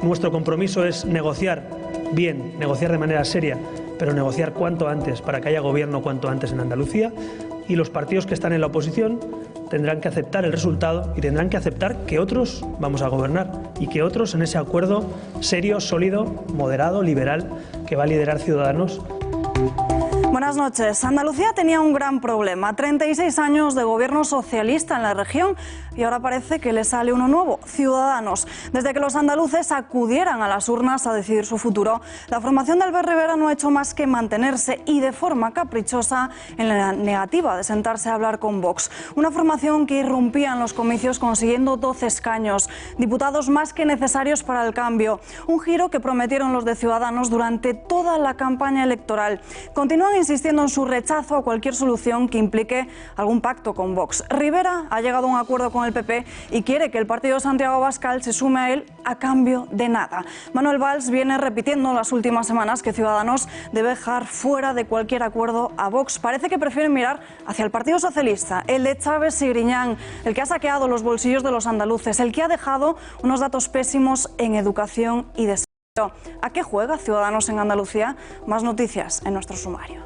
Nuestro compromiso es negociar bien, negociar de manera seria, pero negociar cuanto antes para que haya gobierno cuanto antes en Andalucía, y los partidos que están en la oposición tendrán que aceptar el resultado y tendrán que aceptar que otros vamos a gobernar y que otros en ese acuerdo serio, sólido, moderado, liberal que va a liderar Ciudadanos. Buenas noches. Andalucía tenía un gran problema, 36 años de gobierno socialista en la región y ahora parece que le sale uno nuevo, Ciudadanos. Desde que los andaluces acudieran a las urnas a decidir su futuro, la formación de Albert Rivera no ha hecho más que mantenerse y de forma caprichosa en la negativa de sentarse a hablar con Vox. Una formación que irrumpía en los comicios consiguiendo 12 escaños, diputados más que necesarios para el cambio, un giro que prometieron los de Ciudadanos durante toda la campaña electoral. Continúan insistiendo en su rechazo a cualquier solución que implique algún pacto con Vox. Rivera ha llegado a un acuerdo con el PP y quiere que el partido de Santiago Abascal se sume a él a cambio de nada. Manuel Valls viene repitiendo las últimas semanas que Ciudadanos debe dejar fuera de cualquier acuerdo a Vox. Parece que prefieren mirar hacia el Partido Socialista, el de Chávez y Griñán, el que ha saqueado los bolsillos de los andaluces, el que ha dejado unos datos pésimos en educación y desempleo. ¿A qué juega Ciudadanos en Andalucía? Más noticias en nuestro sumario.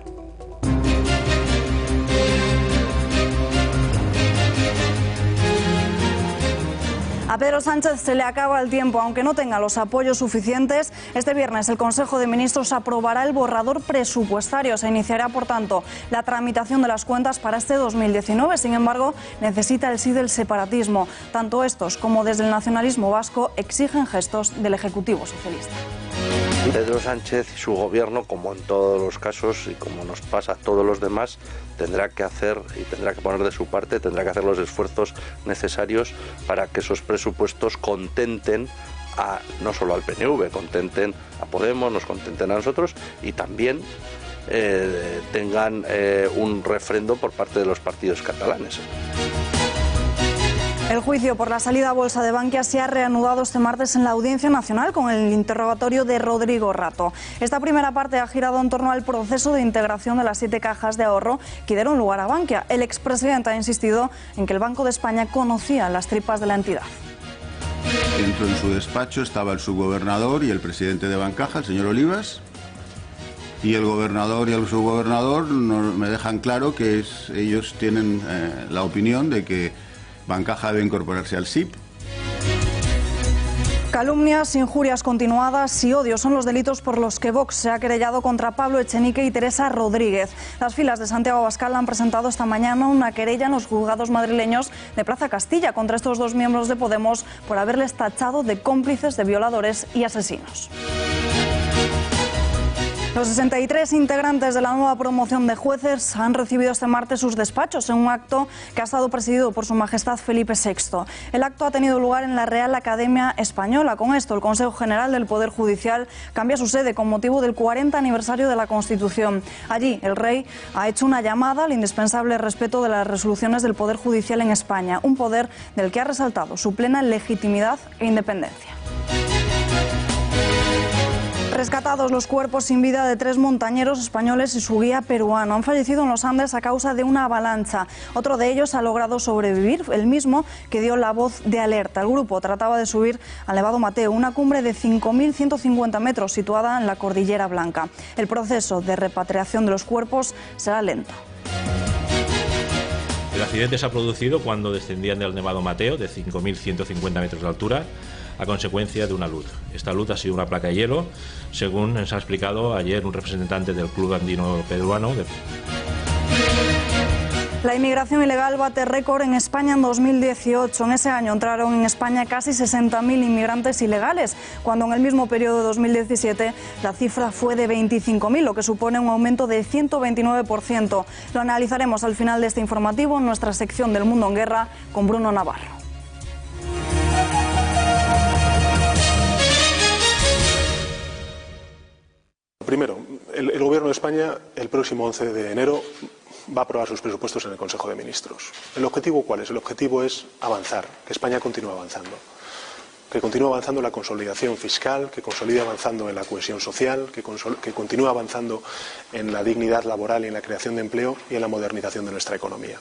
A Pedro Sánchez se le acaba el tiempo, aunque no tenga los apoyos suficientes. Este viernes el Consejo de Ministros aprobará el borrador presupuestario. Se iniciará, por tanto, la tramitación de las cuentas para este 2019. Sin embargo, necesita el sí del separatismo. Tanto estos como desde el nacionalismo vasco exigen gestos del Ejecutivo socialista. Pedro Sánchez y su gobierno, como en todos los casos y como nos pasa a todos los demás, tendrá que hacer y tendrá que poner de su parte, tendrá que hacer los esfuerzos necesarios para que esos presupuestos contenten no solo al PNV, contenten a Podemos, nos contenten a nosotros y también tengan un refrendo por parte de los partidos catalanes. El juicio por la salida a bolsa de Bankia se ha reanudado este martes en la Audiencia Nacional con el interrogatorio de Rodrigo Rato. Esta primera parte ha girado en torno al proceso de integración de las 7 cajas de ahorro que dieron lugar a Bankia. El expresidente ha insistido en que el Banco de España conocía las tripas de la entidad. Dentro en su despacho estaba el subgobernador y el presidente de Bancaja, el señor Olivas, y el gobernador y el subgobernador me dejan claro que ellos tienen la opinión de que Bancaja debe incorporarse al SIP. Calumnias, injurias continuadas y odio son los delitos por los que Vox se ha querellado contra Pablo Echenique y Teresa Rodríguez. Las filas de Santiago Abascal han presentado esta mañana una querella en los juzgados madrileños de Plaza Castilla contra estos dos miembros de Podemos por haberles tachado de cómplices de violadores y asesinos. Los 63 integrantes de la nueva promoción de jueces han recibido este martes sus despachos en un acto que ha estado presidido por Su Majestad Felipe VI. El acto ha tenido lugar en la Real Academia Española. Con esto, el Consejo General del Poder Judicial cambia su sede con motivo del 40 aniversario de la Constitución. Allí, el rey ha hecho una llamada al indispensable respeto de las resoluciones del Poder Judicial en España, un poder del que ha resaltado su plena legitimidad e independencia. Rescatados los cuerpos sin vida de 3 montañeros españoles y su guía peruano. Han fallecido en los Andes a causa de una avalancha. Otro de ellos ha logrado sobrevivir, el mismo que dio la voz de alerta. El grupo trataba de subir al Nevado Mateo, una cumbre de 5.150 metros situada en la Cordillera Blanca. El proceso de repatriación de los cuerpos será lento. El accidente se ha producido cuando descendían del Nevado Mateo, de 5.150 metros de altura, a consecuencia de una luz. Esta luz ha sido una placa de hielo, según nos ha explicado ayer un representante del Club Andino Peruano. La inmigración ilegal bate récord en España en 2018. En ese año entraron en España casi 60.000 inmigrantes ilegales, cuando en el mismo periodo de 2017 la cifra fue de 25.000, lo que supone un aumento de 129%. Lo analizaremos al final de este informativo en nuestra sección del Mundo en Guerra con Bruno Navarro. Primero, el Gobierno de España el próximo 11 de enero va a aprobar sus presupuestos en el Consejo de Ministros. ¿El objetivo cuál es? El objetivo es avanzar, que España continúe avanzando. Que continúe avanzando en la consolidación fiscal, que consolide avanzando en la cohesión social, que continúe avanzando en la dignidad laboral y en la creación de empleo y en la modernización de nuestra economía.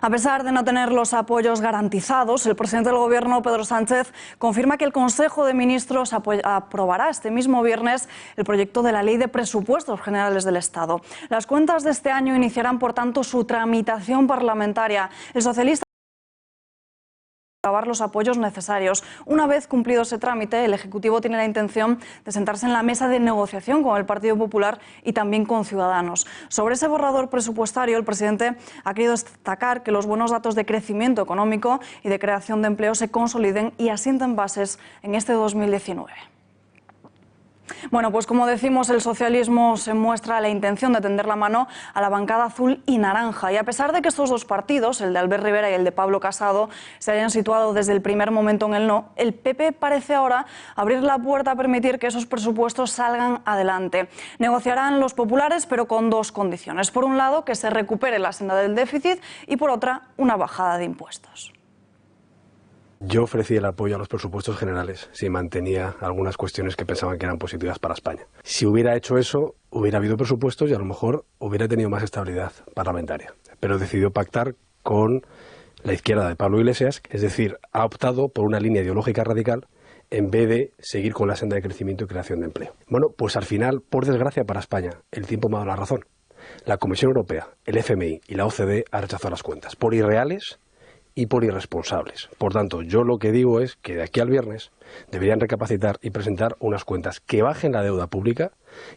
A pesar de no tener los apoyos garantizados, el presidente del Gobierno, Pedro Sánchez, confirma que el Consejo de Ministros aprobará este mismo viernes el proyecto de la Ley de Presupuestos Generales del Estado. Las cuentas de este año iniciarán, por tanto, su tramitación parlamentaria. El socialista los apoyos necesarios. Una vez cumplido ese trámite, el Ejecutivo tiene la intención de sentarse en la mesa de negociación con el Partido Popular y también con Ciudadanos. Sobre ese borrador presupuestario, el presidente ha querido destacar que los buenos datos de crecimiento económico y de creación de empleo se consoliden y asienten bases en este 2019. Bueno, pues como decimos, el socialismo se muestra la intención de tender la mano a la bancada azul y naranja. Y a pesar de que estos dos partidos, el de Albert Rivera y el de Pablo Casado, se hayan situado desde el primer momento en el no, el PP parece ahora abrir la puerta a permitir que esos presupuestos salgan adelante. Negociarán los populares, pero con dos condiciones. Por un lado, que se recupere la senda del déficit y por otra, una bajada de impuestos. Yo ofrecí el apoyo a los presupuestos generales si mantenía algunas cuestiones que pensaban que eran positivas para España. Si hubiera hecho eso, hubiera habido presupuestos y a lo mejor hubiera tenido más estabilidad parlamentaria. Pero decidió pactar con la izquierda de Pablo Iglesias, es decir, ha optado por una línea ideológica radical en vez de seguir con la senda de crecimiento y creación de empleo. Bueno, pues al final, por desgracia para España, el tiempo me ha dado la razón. La Comisión Europea, el FMI y la OCDE han rechazado las cuentas por irreales y por irresponsables. Por tanto, yo lo que digo es que de aquí al viernes deberían recapacitar y presentar unas cuentas que bajen la deuda pública,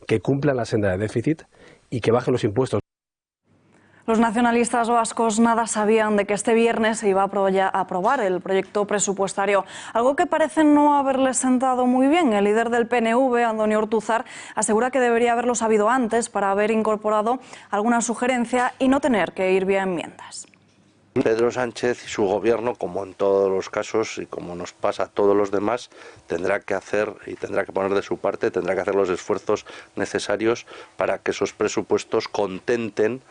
que cumplan la senda de déficit y que bajen los impuestos. Los nacionalistas vascos nada sabían de que este viernes se iba a aprobar el proyecto presupuestario, algo que parece no haberles sentado muy bien. El líder del PNV, Andoni Ortuzar, asegura que debería haberlo sabido antes para haber incorporado alguna sugerencia y no tener que ir vía enmiendas. Pedro Sánchez y su gobierno, como en todos los casos y como nos pasa a todos los demás, tendrá que hacer y tendrá que poner de su parte, tendrá que hacer los esfuerzos necesarios para que esos presupuestos contenten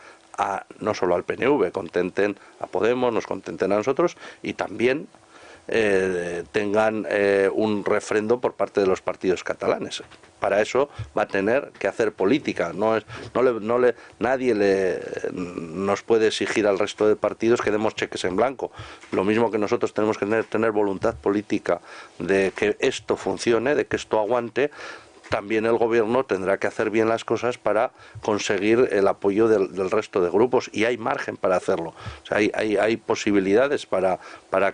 no solo al PNV, contenten a Podemos, nos contenten a nosotros y también tengan un refrendo por parte de los partidos catalanes. Para eso va a tener que hacer política. Nadie nos puede exigir al resto de partidos que demos cheques en blanco. Lo mismo que nosotros tenemos que tener voluntad política de que esto funcione, de que esto aguante. También el gobierno tendrá que hacer bien las cosas para conseguir el apoyo del resto de grupos y hay margen para hacerlo. O sea, hay posibilidades para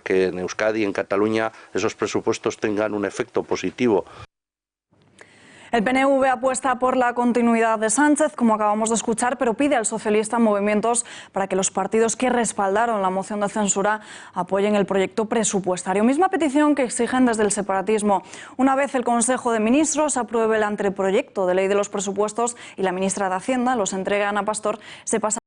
que en Euskadi y en Cataluña esos presupuestos tengan un efecto positivo. El PNV apuesta por la continuidad de Sánchez, como acabamos de escuchar, pero pide al socialista movimientos para que los partidos que respaldaron la moción de censura apoyen el proyecto presupuestario. Misma petición que exigen desde el separatismo. Una vez el Consejo de Ministros apruebe el anteproyecto de ley de los presupuestos y la ministra de Hacienda los entregue a Ana Pastor, se pasa.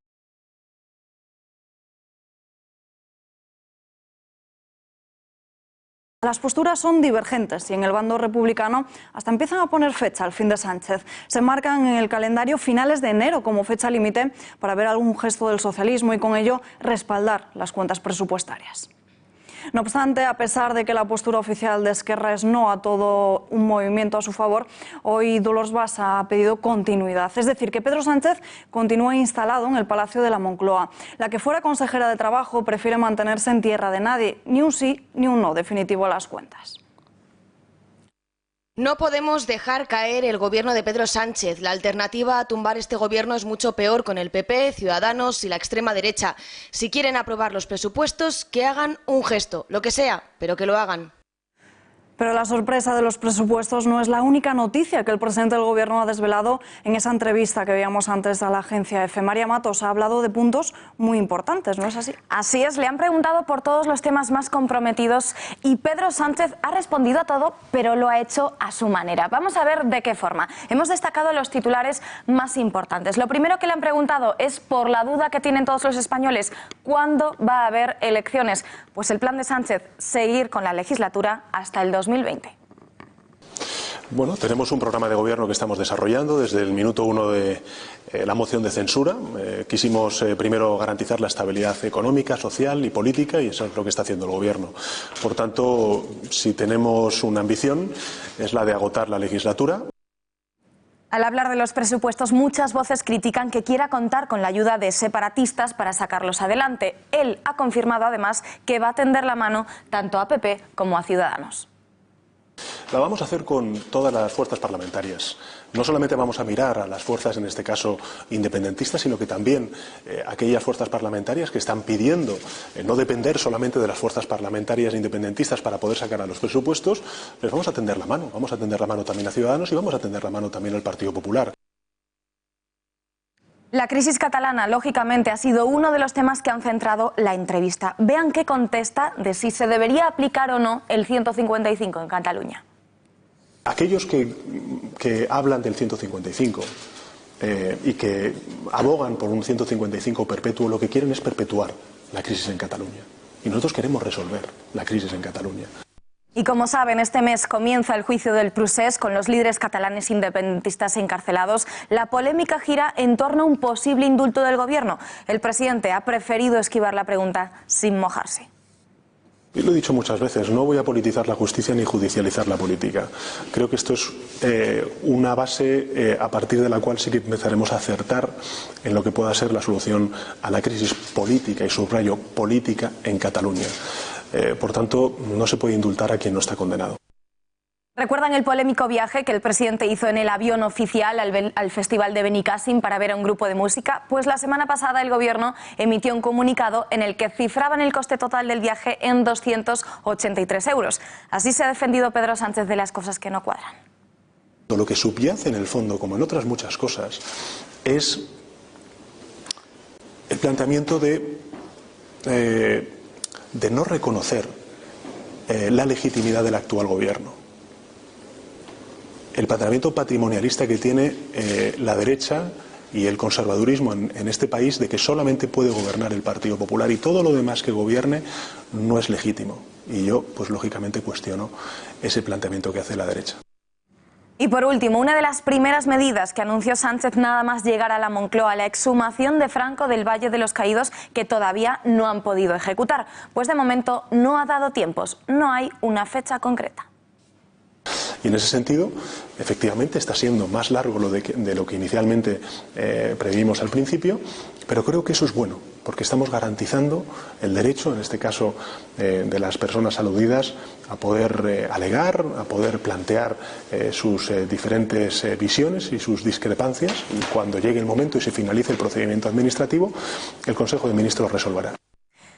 Las posturas son divergentes y en el bando republicano hasta empiezan a poner fecha al fin de Sánchez. Se marcan en el calendario finales de enero como fecha límite para ver algún gesto del socialismo y con ello respaldar las cuentas presupuestarias. No obstante, a pesar de que la postura oficial de Esquerra es no a todo un movimiento a su favor, hoy Dolors Bassa ha pedido continuidad. Es decir, que Pedro Sánchez continúe instalado en el Palacio de la Moncloa. La que fuera consejera de Trabajo prefiere mantenerse en tierra de nadie, ni un sí ni un no definitivo a las cuentas. No podemos dejar caer el gobierno de Pedro Sánchez. La alternativa a tumbar este gobierno es mucho peor con el PP, Ciudadanos y la extrema derecha. Si quieren aprobar los presupuestos, que hagan un gesto, lo que sea, pero que lo hagan. Pero la sorpresa de los presupuestos no es la única noticia que el presidente del Gobierno ha desvelado en esa entrevista que veíamos antes a la agencia EFE. María Matos ha hablado de puntos muy importantes, ¿no es así? Así es, le han preguntado por todos los temas más comprometidos y Pedro Sánchez ha respondido a todo, pero lo ha hecho a su manera. Vamos a ver de qué forma. Hemos destacado los titulares más importantes. Lo primero que le han preguntado es por la duda que tienen todos los españoles. ¿Cuándo va a haber elecciones? Pues el plan de Sánchez, seguir con la legislatura hasta el 2020. Bueno, tenemos un programa de gobierno que estamos desarrollando desde el minuto 1 de la moción de censura. Quisimos primero garantizar la estabilidad económica, social y política, y eso es lo que está haciendo el gobierno. Por tanto, si tenemos una ambición, es la de agotar la legislatura. Al hablar de los presupuestos, muchas voces critican que quiera contar con la ayuda de separatistas para sacarlos adelante. Él ha confirmado además que va a tender la mano tanto a PP como a Ciudadanos. La vamos a hacer con todas las fuerzas parlamentarias. No solamente vamos a mirar a las fuerzas, en este caso independentistas, sino que también aquellas fuerzas parlamentarias que están pidiendo no depender solamente de las fuerzas parlamentarias independentistas para poder sacar a los presupuestos. Les vamos a tender la mano. Vamos a tender la mano también a Ciudadanos y vamos a tender la mano también al Partido Popular. La crisis catalana, lógicamente, ha sido uno de los temas que han centrado la entrevista. Vean qué contesta de si se debería aplicar o no el 155 en Cataluña. Aquellos que hablan del 155 y que abogan por un 155 perpetuo, lo que quieren es perpetuar la crisis en Cataluña. Y nosotros queremos resolver la crisis en Cataluña. Y como saben, este mes comienza el juicio del Procés con los líderes catalanes independentistas encarcelados. La polémica gira en torno a un posible indulto del gobierno. El presidente ha preferido esquivar la pregunta sin mojarse. Y lo he dicho muchas veces, no voy a politizar la justicia ni judicializar la política. Creo que esto es una base a partir de la cual sí que empezaremos a acertar en lo que pueda ser la solución a la crisis política, y subrayo política, en Cataluña. Por tanto, no se puede indultar a quien no está condenado. ¿Recuerdan el polémico viaje que el presidente hizo en el avión oficial al Festival de Benicàssim para ver a un grupo de música? Pues la semana pasada el gobierno emitió un comunicado en el que cifraban el coste total del viaje en 283 euros. Así se ha defendido Pedro Sánchez de las cosas que no cuadran. Lo que subyace en el fondo, como en otras muchas cosas, es el planteamiento de no reconocer la legitimidad del actual gobierno. El planteamiento patrimonialista que tiene la derecha y el conservadurismo en este país, de que solamente puede gobernar el Partido Popular y todo lo demás que gobierne no es legítimo. Y yo, pues lógicamente, cuestiono ese planteamiento que hace la derecha. Y por último, una de las primeras medidas que anunció Sánchez nada más llegar a la Moncloa, la exhumación de Franco del Valle de los Caídos, que todavía no han podido ejecutar. Pues de momento no ha dado tiempos, no hay una fecha concreta. Y en ese sentido, efectivamente, está siendo más largo de lo que inicialmente previmos al principio, pero creo que eso es bueno, porque estamos garantizando el derecho, en este caso de las personas aludidas, a poder alegar, a poder plantear sus diferentes visiones y sus discrepancias, y cuando llegue el momento y se finalice el procedimiento administrativo, el Consejo de Ministros resolverá.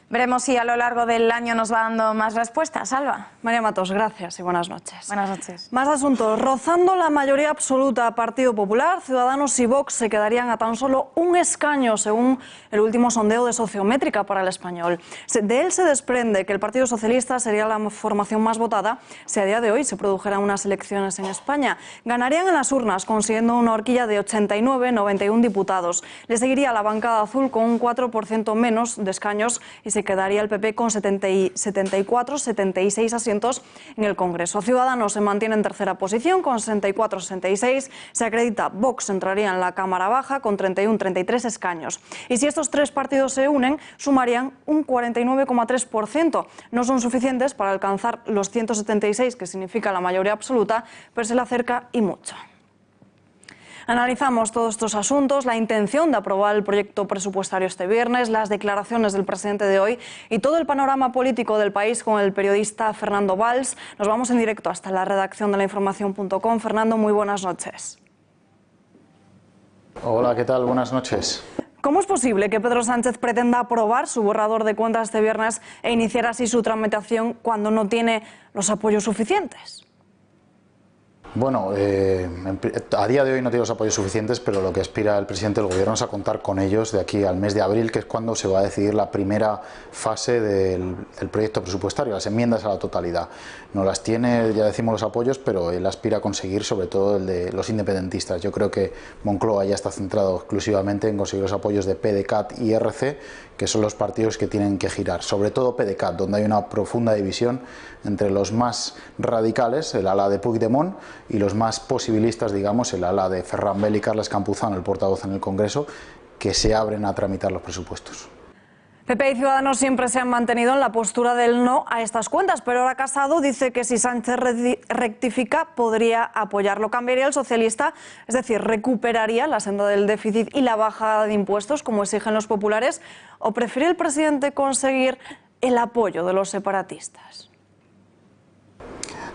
Veremos si a lo largo del año nos va dando más respuestas. Alba. María Matos, gracias y buenas noches. Buenas noches. Más asuntos. Rozando la mayoría absoluta, Partido Popular, Ciudadanos y Vox se quedarían a tan solo un escaño, según el último sondeo de Sociométrica para El Español. De él se desprende que el Partido Socialista sería la formación más votada si a día de hoy se produjeran unas elecciones en España. Ganarían en las urnas, consiguiendo una horquilla de 89-91 diputados. Le seguiría la bancada azul con un 4% menos de escaños y se quedaría el PP con 74-76 asientos en el Congreso. Ciudadanos se mantiene en tercera posición con 64-66. Se acredita Vox entraría en la Cámara Baja con 31-33 escaños. Y si estos tres partidos se unen, sumarían un 49,3%. No son suficientes para alcanzar los 176, que significa la mayoría absoluta, pero se le acerca y mucho. Analizamos todos estos asuntos, la intención de aprobar el proyecto presupuestario este viernes, las declaraciones del presidente de hoy y todo el panorama político del país con el periodista Fernando Valls. Nos vamos en directo hasta la redacción de lainformación.com. Fernando, muy buenas noches. Hola, ¿qué tal? Buenas noches. ¿Cómo es posible que Pedro Sánchez pretenda aprobar su borrador de cuentas este viernes e iniciar así su tramitación cuando no tiene los apoyos suficientes? Bueno, a día de hoy no tiene los apoyos suficientes, pero lo que aspira el presidente del gobierno es a contar con ellos de aquí al mes de abril, que es cuando se va a decidir la primera fase del proyecto presupuestario, las enmiendas a la totalidad. No las tiene, ya decimos, los apoyos, pero él aspira a conseguir sobre todo el de los independentistas. Yo creo que Moncloa ya está centrado exclusivamente en conseguir los apoyos de PDeCAT y RC, que son los partidos que tienen que girar, sobre todo PDeCAT, donde hay una profunda división entre los más radicales, el ala de Puigdemont, y los más posibilistas, digamos, el ala de Ferran Bel y Carles Campuzano, el portavoz en el Congreso, que se abren a tramitar los presupuestos. PP y Ciudadanos siempre se han mantenido en la postura del no a estas cuentas, pero ahora Casado dice que si Sánchez rectifica podría apoyarlo. ¿Cambiaría el socialista? Es decir, ¿recuperaría la senda del déficit y la bajada de impuestos como exigen los populares? ¿O prefiere el presidente conseguir el apoyo de los separatistas?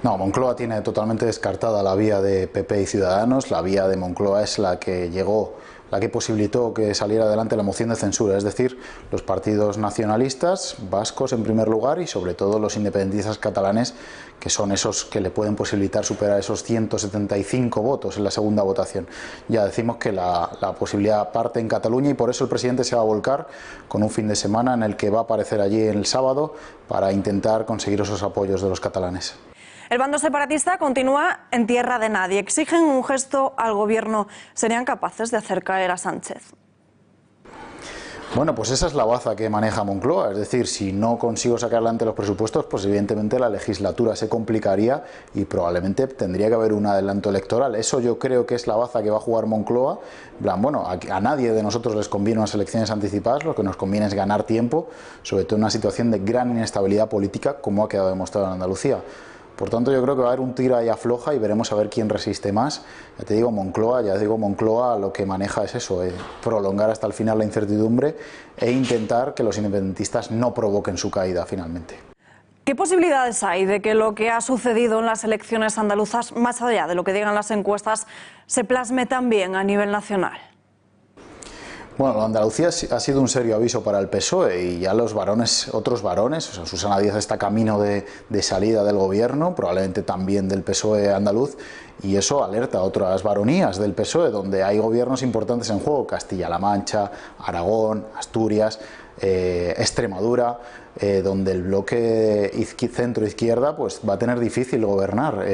No, Moncloa tiene totalmente descartada la vía de PP y Ciudadanos. La vía de Moncloa es la que posibilitó que saliera adelante la moción de censura, es decir, los partidos nacionalistas vascos en primer lugar y sobre todo los independentistas catalanes, que son esos que le pueden posibilitar superar esos 175 votos en la segunda votación. Ya decimos que la posibilidad parte en Cataluña y por eso el presidente se va a volcar con un fin de semana en el que va a aparecer allí el sábado para intentar conseguir esos apoyos de los catalanes. El bando separatista continúa en tierra de nadie. Exigen un gesto al gobierno. ¿Serían capaces de hacer caer a Sánchez? Bueno, pues esa es la baza que maneja Moncloa, es decir, si no consigo sacar adelante los presupuestos, pues evidentemente la legislatura se complicaría y probablemente tendría que haber un adelanto electoral. Eso yo creo que es la baza que va a jugar Moncloa. Bueno, a nadie de nosotros les conviene unas elecciones anticipadas, lo que nos conviene es ganar tiempo, sobre todo en una situación de gran inestabilidad política como ha quedado demostrado en Andalucía. Por tanto, yo creo que va a haber un tira y afloja y veremos a ver quién resiste más. Ya te digo, Moncloa lo que maneja es eso, prolongar hasta el final la incertidumbre e intentar que los independentistas no provoquen su caída finalmente. ¿Qué posibilidades hay de que lo que ha sucedido en las elecciones andaluzas, más allá de lo que digan las encuestas, se plasme también a nivel nacional? Bueno, Andalucía ha sido un serio aviso para el PSOE y ya otros varones, o sea, Susana Díaz está camino de salida del gobierno, probablemente también del PSOE andaluz, y eso alerta a otras baronías del PSOE, donde hay gobiernos importantes en juego, Castilla-La Mancha, Aragón, Asturias, Extremadura, donde el bloque centro-izquierda pues va a tener difícil gobernar.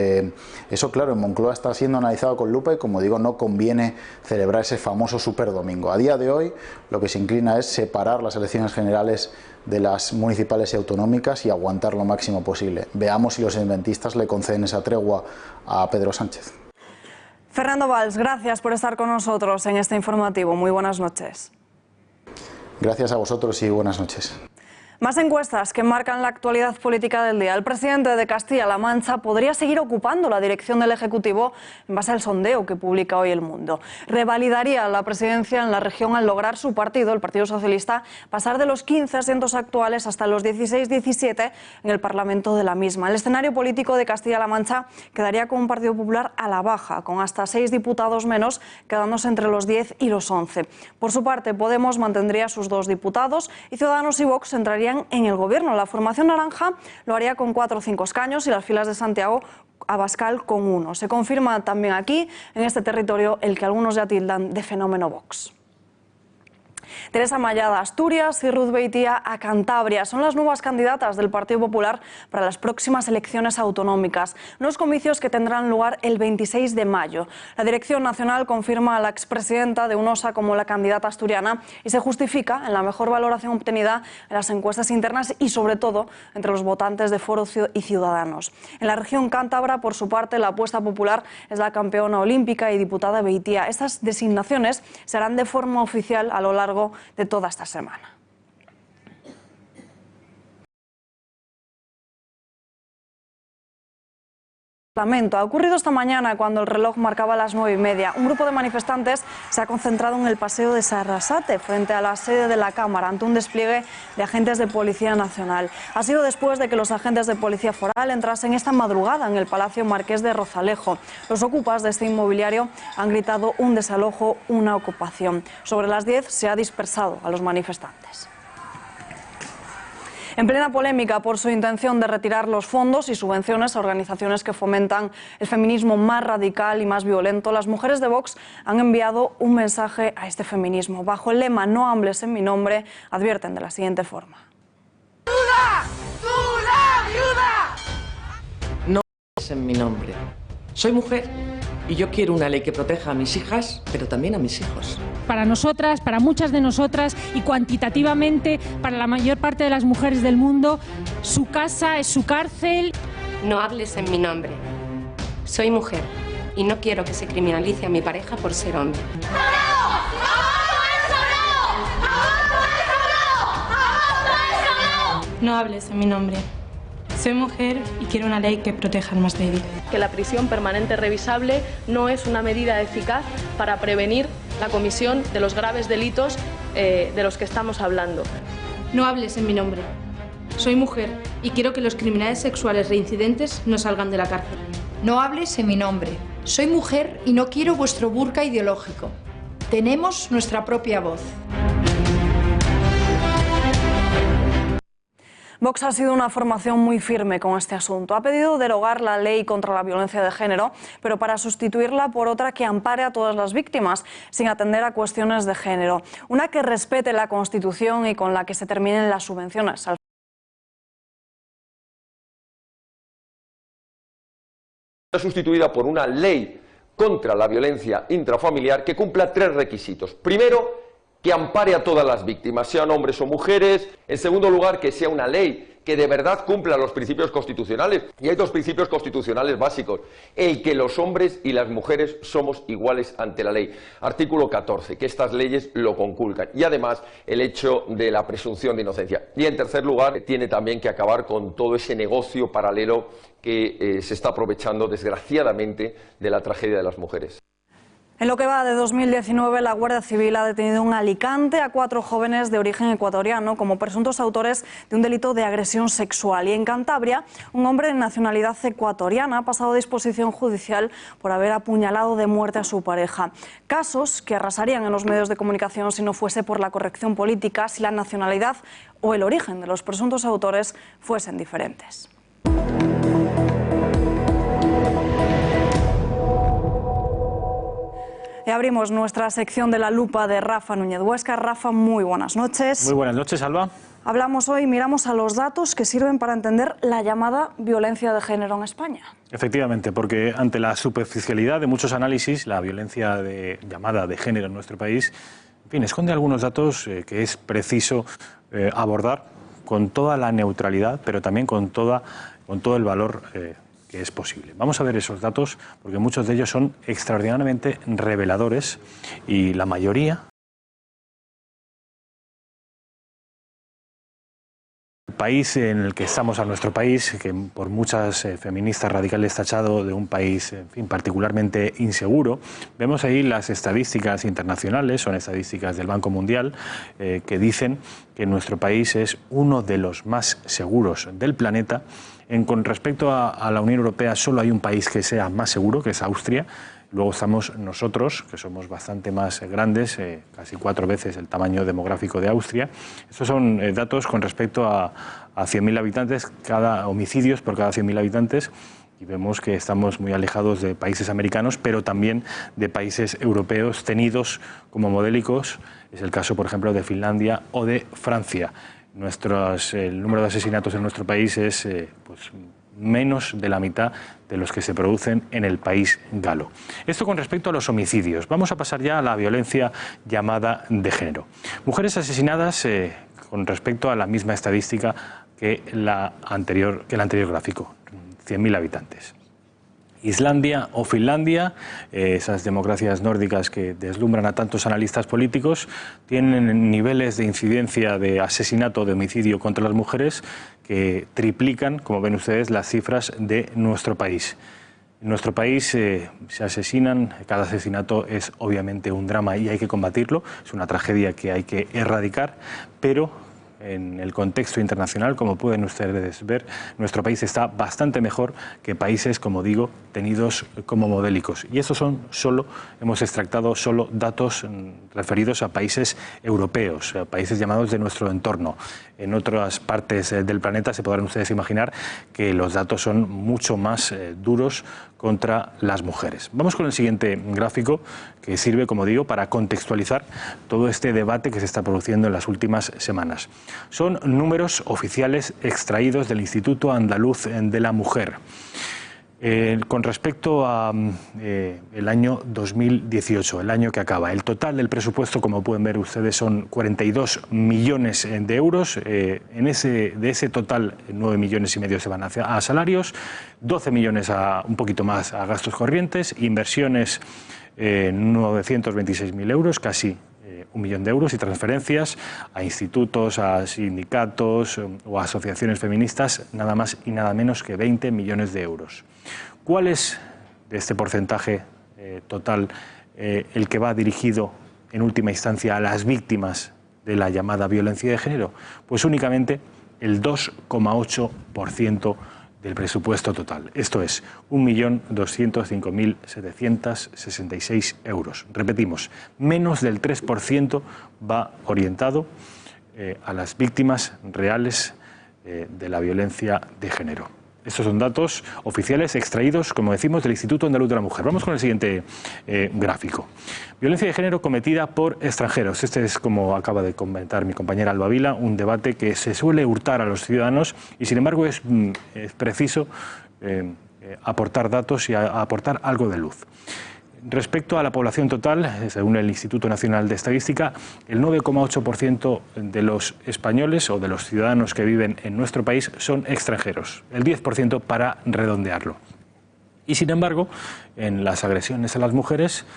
Eso, claro, en Moncloa está siendo analizado con lupa y, como digo, no conviene celebrar ese famoso superdomingo. A día de hoy lo que se inclina es separar las elecciones generales de las municipales y autonómicas y aguantar lo máximo posible. Veamos si los independentistas le conceden esa tregua a Pedro Sánchez. Fernando Valls, gracias por estar con nosotros en este informativo. Muy buenas noches. Gracias a vosotros y buenas noches. Más encuestas que marcan la actualidad política del día. El presidente de Castilla-La Mancha podría seguir ocupando la dirección del Ejecutivo en base al sondeo que publica hoy El Mundo. Revalidaría la presidencia en la región al lograr su partido, el Partido Socialista, pasar de los 15 asientos actuales hasta los 16-17 en el Parlamento de la misma. El escenario político de Castilla-La Mancha quedaría con un Partido Popular a la baja, con hasta 6 diputados menos, quedándose entre los 10 y los 11. Por su parte, Podemos mantendría sus 2 diputados y Ciudadanos y Vox entrarían en el gobierno. La formación naranja lo haría con 4 o 5 escaños y las filas de Santiago Abascal con 1. Se confirma también aquí, en este territorio, el que algunos ya tildan de fenómeno Vox. Teresa Mayada a Asturias y Ruth Beitia a Cantabria son las nuevas candidatas del Partido Popular para las próximas elecciones autonómicas, unos comicios que tendrán lugar el 26 de mayo. La Dirección Nacional confirma a la expresidenta de UNOSA como la candidata asturiana y se justifica en la mejor valoración obtenida en las encuestas internas y, sobre todo, entre los votantes de Foro y Ciudadanos. En la región cántabra, por su parte, la apuesta popular es la campeona olímpica y diputada Beitia. Estas designaciones se harán de forma oficial a lo largo de toda esta semana. Ha ocurrido esta mañana cuando el reloj marcaba las 9:30. Un grupo de manifestantes se ha concentrado en el paseo de Sarasate, frente a la sede de la Cámara, ante un despliegue de agentes de Policía Nacional. Ha sido después de que los agentes de Policía Foral entrasen esta madrugada en el Palacio Marqués de Rozalejo. Los ocupas de este inmobiliario han gritado un desalojo, una ocupación. Sobre las 10 se ha dispersado a los manifestantes. En plena polémica por su intención de retirar los fondos y subvenciones a organizaciones que fomentan el feminismo más radical y más violento, las mujeres de Vox han enviado un mensaje a este feminismo. Bajo el lema "No hables en mi nombre", advierten de la siguiente forma. ¡Ayuda! ¡Ayuda! No hables en mi nombre. Soy mujer y yo quiero una ley que proteja a mis hijas, pero también a mis hijos. Para nosotras, para muchas de nosotras y cuantitativamente para la mayor parte de las mujeres del mundo, su casa es su cárcel. No hables en mi nombre. Soy mujer y no quiero que se criminalice a mi pareja por ser hombre. No hables en mi nombre. Soy mujer y quiero una ley que proteja al más débil. Que la prisión permanente revisable no es una medida eficaz para prevenir la comisión de los graves delitos de los que estamos hablando. No hables en mi nombre. Soy mujer y quiero que los criminales sexuales reincidentes no salgan de la cárcel. No hables en mi nombre. Soy mujer y no quiero vuestro burka ideológico. Tenemos nuestra propia voz. Vox ha sido una formación muy firme con este asunto. Ha pedido derogar la ley contra la violencia de género, pero para sustituirla por otra que ampare a todas las víctimas, sin atender a cuestiones de género. Una que respete la Constitución y con la que se terminen las subvenciones. Sustituida por una ley contra la violencia intrafamiliar que cumpla 3 requisitos. Primero, que ampare a todas las víctimas, sean hombres o mujeres. En segundo lugar, que sea una ley que de verdad cumpla los principios constitucionales. Y hay 2 principios constitucionales básicos. El que los hombres y las mujeres somos iguales ante la ley. Artículo 14, que estas leyes lo conculcan. Y además, el hecho de la presunción de inocencia. Y en tercer lugar, tiene también que acabar con todo ese negocio paralelo que se está aprovechando, desgraciadamente, de la tragedia de las mujeres. En lo que va de 2019, la Guardia Civil ha detenido en Alicante a 4 jóvenes de origen ecuatoriano como presuntos autores de un delito de agresión sexual. Y en Cantabria, un hombre de nacionalidad ecuatoriana ha pasado a disposición judicial por haber apuñalado de muerte a su pareja. Casos que arrasarían en los medios de comunicación si no fuese por la corrección política, si la nacionalidad o el origen de los presuntos autores fuesen diferentes. Y abrimos nuestra sección de la lupa de Rafa Núñez Huesca. Rafa, muy buenas noches. Muy buenas noches, Alba. Hablamos hoy, miramos a los datos que sirven para entender la llamada violencia de género en España. Efectivamente, porque ante la superficialidad de muchos análisis, la violencia llamada de género en nuestro país, en fin, esconde algunos datos que es preciso abordar con toda la neutralidad, pero también con todo el valor que es posible. Vamos a ver esos datos porque muchos de ellos son extraordinariamente reveladores y la mayoría. El país en el que estamos, a nuestro país, que por muchas feministas radicales tachado de un país, en fin, particularmente inseguro, vemos ahí las estadísticas internacionales, son estadísticas del Banco Mundial, que dicen que nuestro país es uno de los más seguros del planeta. Con respecto a la Unión Europea, solo hay un país que sea más seguro, que es Austria. Luego estamos nosotros, que somos bastante más grandes, casi 4 veces el tamaño demográfico de Austria. Estos son datos con respecto a 100.000 habitantes, homicidios por cada 100.000 habitantes. Y vemos que estamos muy alejados de países americanos, pero también de países europeos tenidos como modélicos. Es el caso, por ejemplo, de Finlandia o de Francia. El número de asesinatos en nuestro país es menos de la mitad de los que se producen en el país galo. Esto con respecto a los homicidios. Vamos a pasar ya a la violencia llamada de género. Mujeres asesinadas con respecto a la misma estadística que el anterior gráfico, 100.000 habitantes. Islandia o Finlandia, esas democracias nórdicas que deslumbran a tantos analistas políticos, tienen niveles de incidencia de asesinato, de homicidio contra las mujeres que triplican, como ven ustedes, las cifras de nuestro país. En nuestro país se asesinan, cada asesinato es obviamente un drama y hay que combatirlo, es una tragedia que hay que erradicar, pero en el contexto internacional, como pueden ustedes ver, nuestro país está bastante mejor que países, como digo, tenidos como modélicos. Y estos hemos extractado solo datos referidos a países europeos, a países llamados de nuestro entorno. En otras partes del planeta se podrán ustedes imaginar que los datos son mucho más duros contra las mujeres. Vamos con el siguiente gráfico, que sirve, como digo, para contextualizar todo este debate que se está produciendo en las últimas semanas. Son números oficiales extraídos del Instituto Andaluz de la Mujer. Con respecto a el año 2018, el año que acaba, el total del presupuesto, como pueden ver ustedes, son 42 millones de euros. De ese total, 9 millones y medio se van a salarios, 12 millones un poquito más a gastos corrientes, inversiones 926.000 euros, casi 1 millón de euros, y transferencias a institutos, a sindicatos o a asociaciones feministas, nada más y nada menos que 20 millones de euros. ¿Cuál es de este porcentaje total el que va dirigido en última instancia a las víctimas de la llamada violencia de género? Pues únicamente el 2,8% del presupuesto total. Esto es 1.205.766 euros. Repetimos, menos del 3% va orientado a las víctimas reales de la violencia de género. Estos son datos oficiales extraídos, como decimos, del Instituto Andaluz de la Mujer. Vamos con el siguiente gráfico. Violencia de género cometida por extranjeros. Este es, como acaba de comentar mi compañera Alba Vila, un debate que se suele hurtar a los ciudadanos y, sin embargo, es preciso aportar datos y aportar algo de luz. Respecto a la población total, según el Instituto Nacional de Estadística, el 9,8% de los españoles o de los ciudadanos que viven en nuestro país son extranjeros, el 10% para redondearlo. Y sin embargo, en las agresiones a las mujeres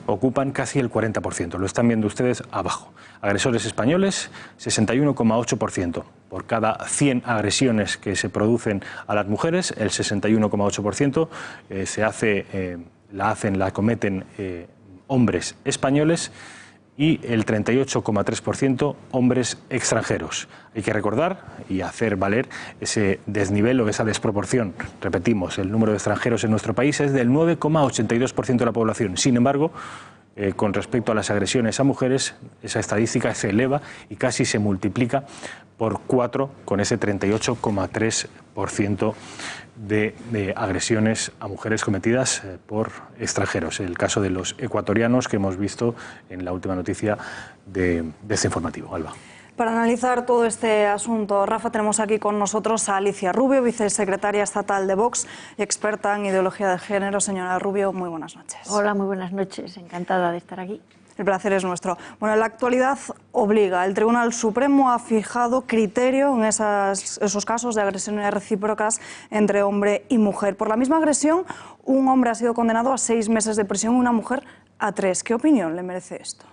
ocupan casi el 40%, lo están viendo ustedes abajo. Agresores españoles, 61,8%. Por cada 100 agresiones que se producen a las mujeres, el 61,8% la cometen hombres españoles y el 38,3% hombres extranjeros. Hay que recordar y hacer valer ese desnivel o esa desproporción. Repetimos, el número de extranjeros en nuestro país es del 9,82% de la población. Sin embargo, con respecto a las agresiones a mujeres, esa estadística se eleva y casi se multiplica por 4 con ese 38,3% de agresiones a mujeres cometidas por extranjeros. El caso de los ecuatorianos que hemos visto en la última noticia de este informativo. Alba. Para analizar todo este asunto, Rafa, tenemos aquí con nosotros a Alicia Rubio, vicesecretaria estatal de Vox y experta en ideología de género. Señora Rubio, muy buenas noches. Hola, muy buenas noches. Encantada de estar aquí. El placer es nuestro. Bueno, la actualidad obliga. El Tribunal Supremo ha fijado criterio en esos casos de agresiones recíprocas entre hombre y mujer. Por la misma agresión, un hombre ha sido condenado a 6 meses de prisión y una mujer a 3. ¿Qué opinión le merece esto?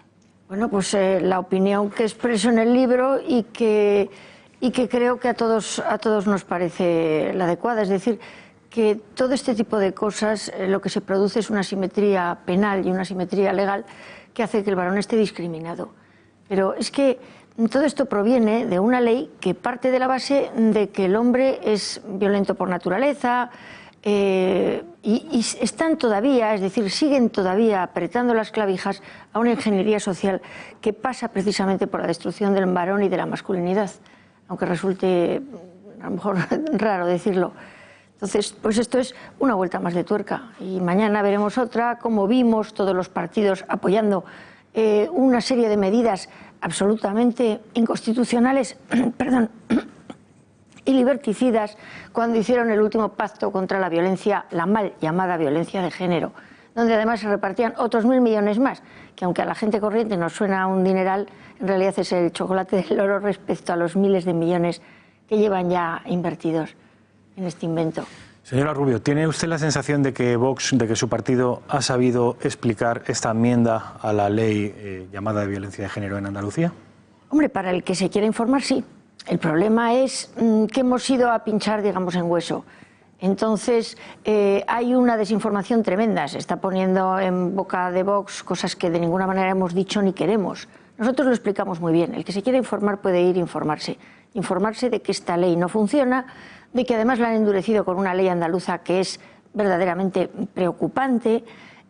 Bueno, pues la opinión que expreso en el libro y que creo que a todos nos parece la adecuada. Es decir, que todo este tipo de cosas lo que se produce es una asimetría penal y una asimetría legal que hace que el varón esté discriminado. Pero es que todo esto proviene de una ley que parte de la base de que el hombre es violento por naturaleza y están todavía, es decir, siguen todavía apretando las clavijas a una ingeniería social que pasa precisamente por la destrucción del varón y de la masculinidad, aunque resulte a lo mejor raro decirlo. Entonces, pues esto es una vuelta más de tuerca y mañana veremos otra, como vimos todos los partidos apoyando una serie de medidas absolutamente inconstitucionales y liberticidas cuando hicieron el último pacto contra la violencia, la mal llamada violencia de género, donde además se repartían otros 1.000 millones más, que aunque a la gente corriente nos suena un dineral, en realidad es el chocolate del oro respecto a los miles de millones que llevan ya invertidos en este invento. Señora Rubio, ¿tiene usted la sensación de que Vox, de que su partido ha sabido explicar esta enmienda a la ley llamada de violencia de género en Andalucía? Hombre, para el que se quiera informar, sí. El problema es que hemos ido a pinchar, digamos, en hueso. Entonces, hay una desinformación tremenda. Se está poniendo en boca de Vox cosas que de ninguna manera hemos dicho ni queremos. Nosotros lo explicamos muy bien. El que se quiera informar puede ir a informarse. Informarse de que esta ley no funciona, de que además la han endurecido con una ley andaluza que es verdaderamente preocupante,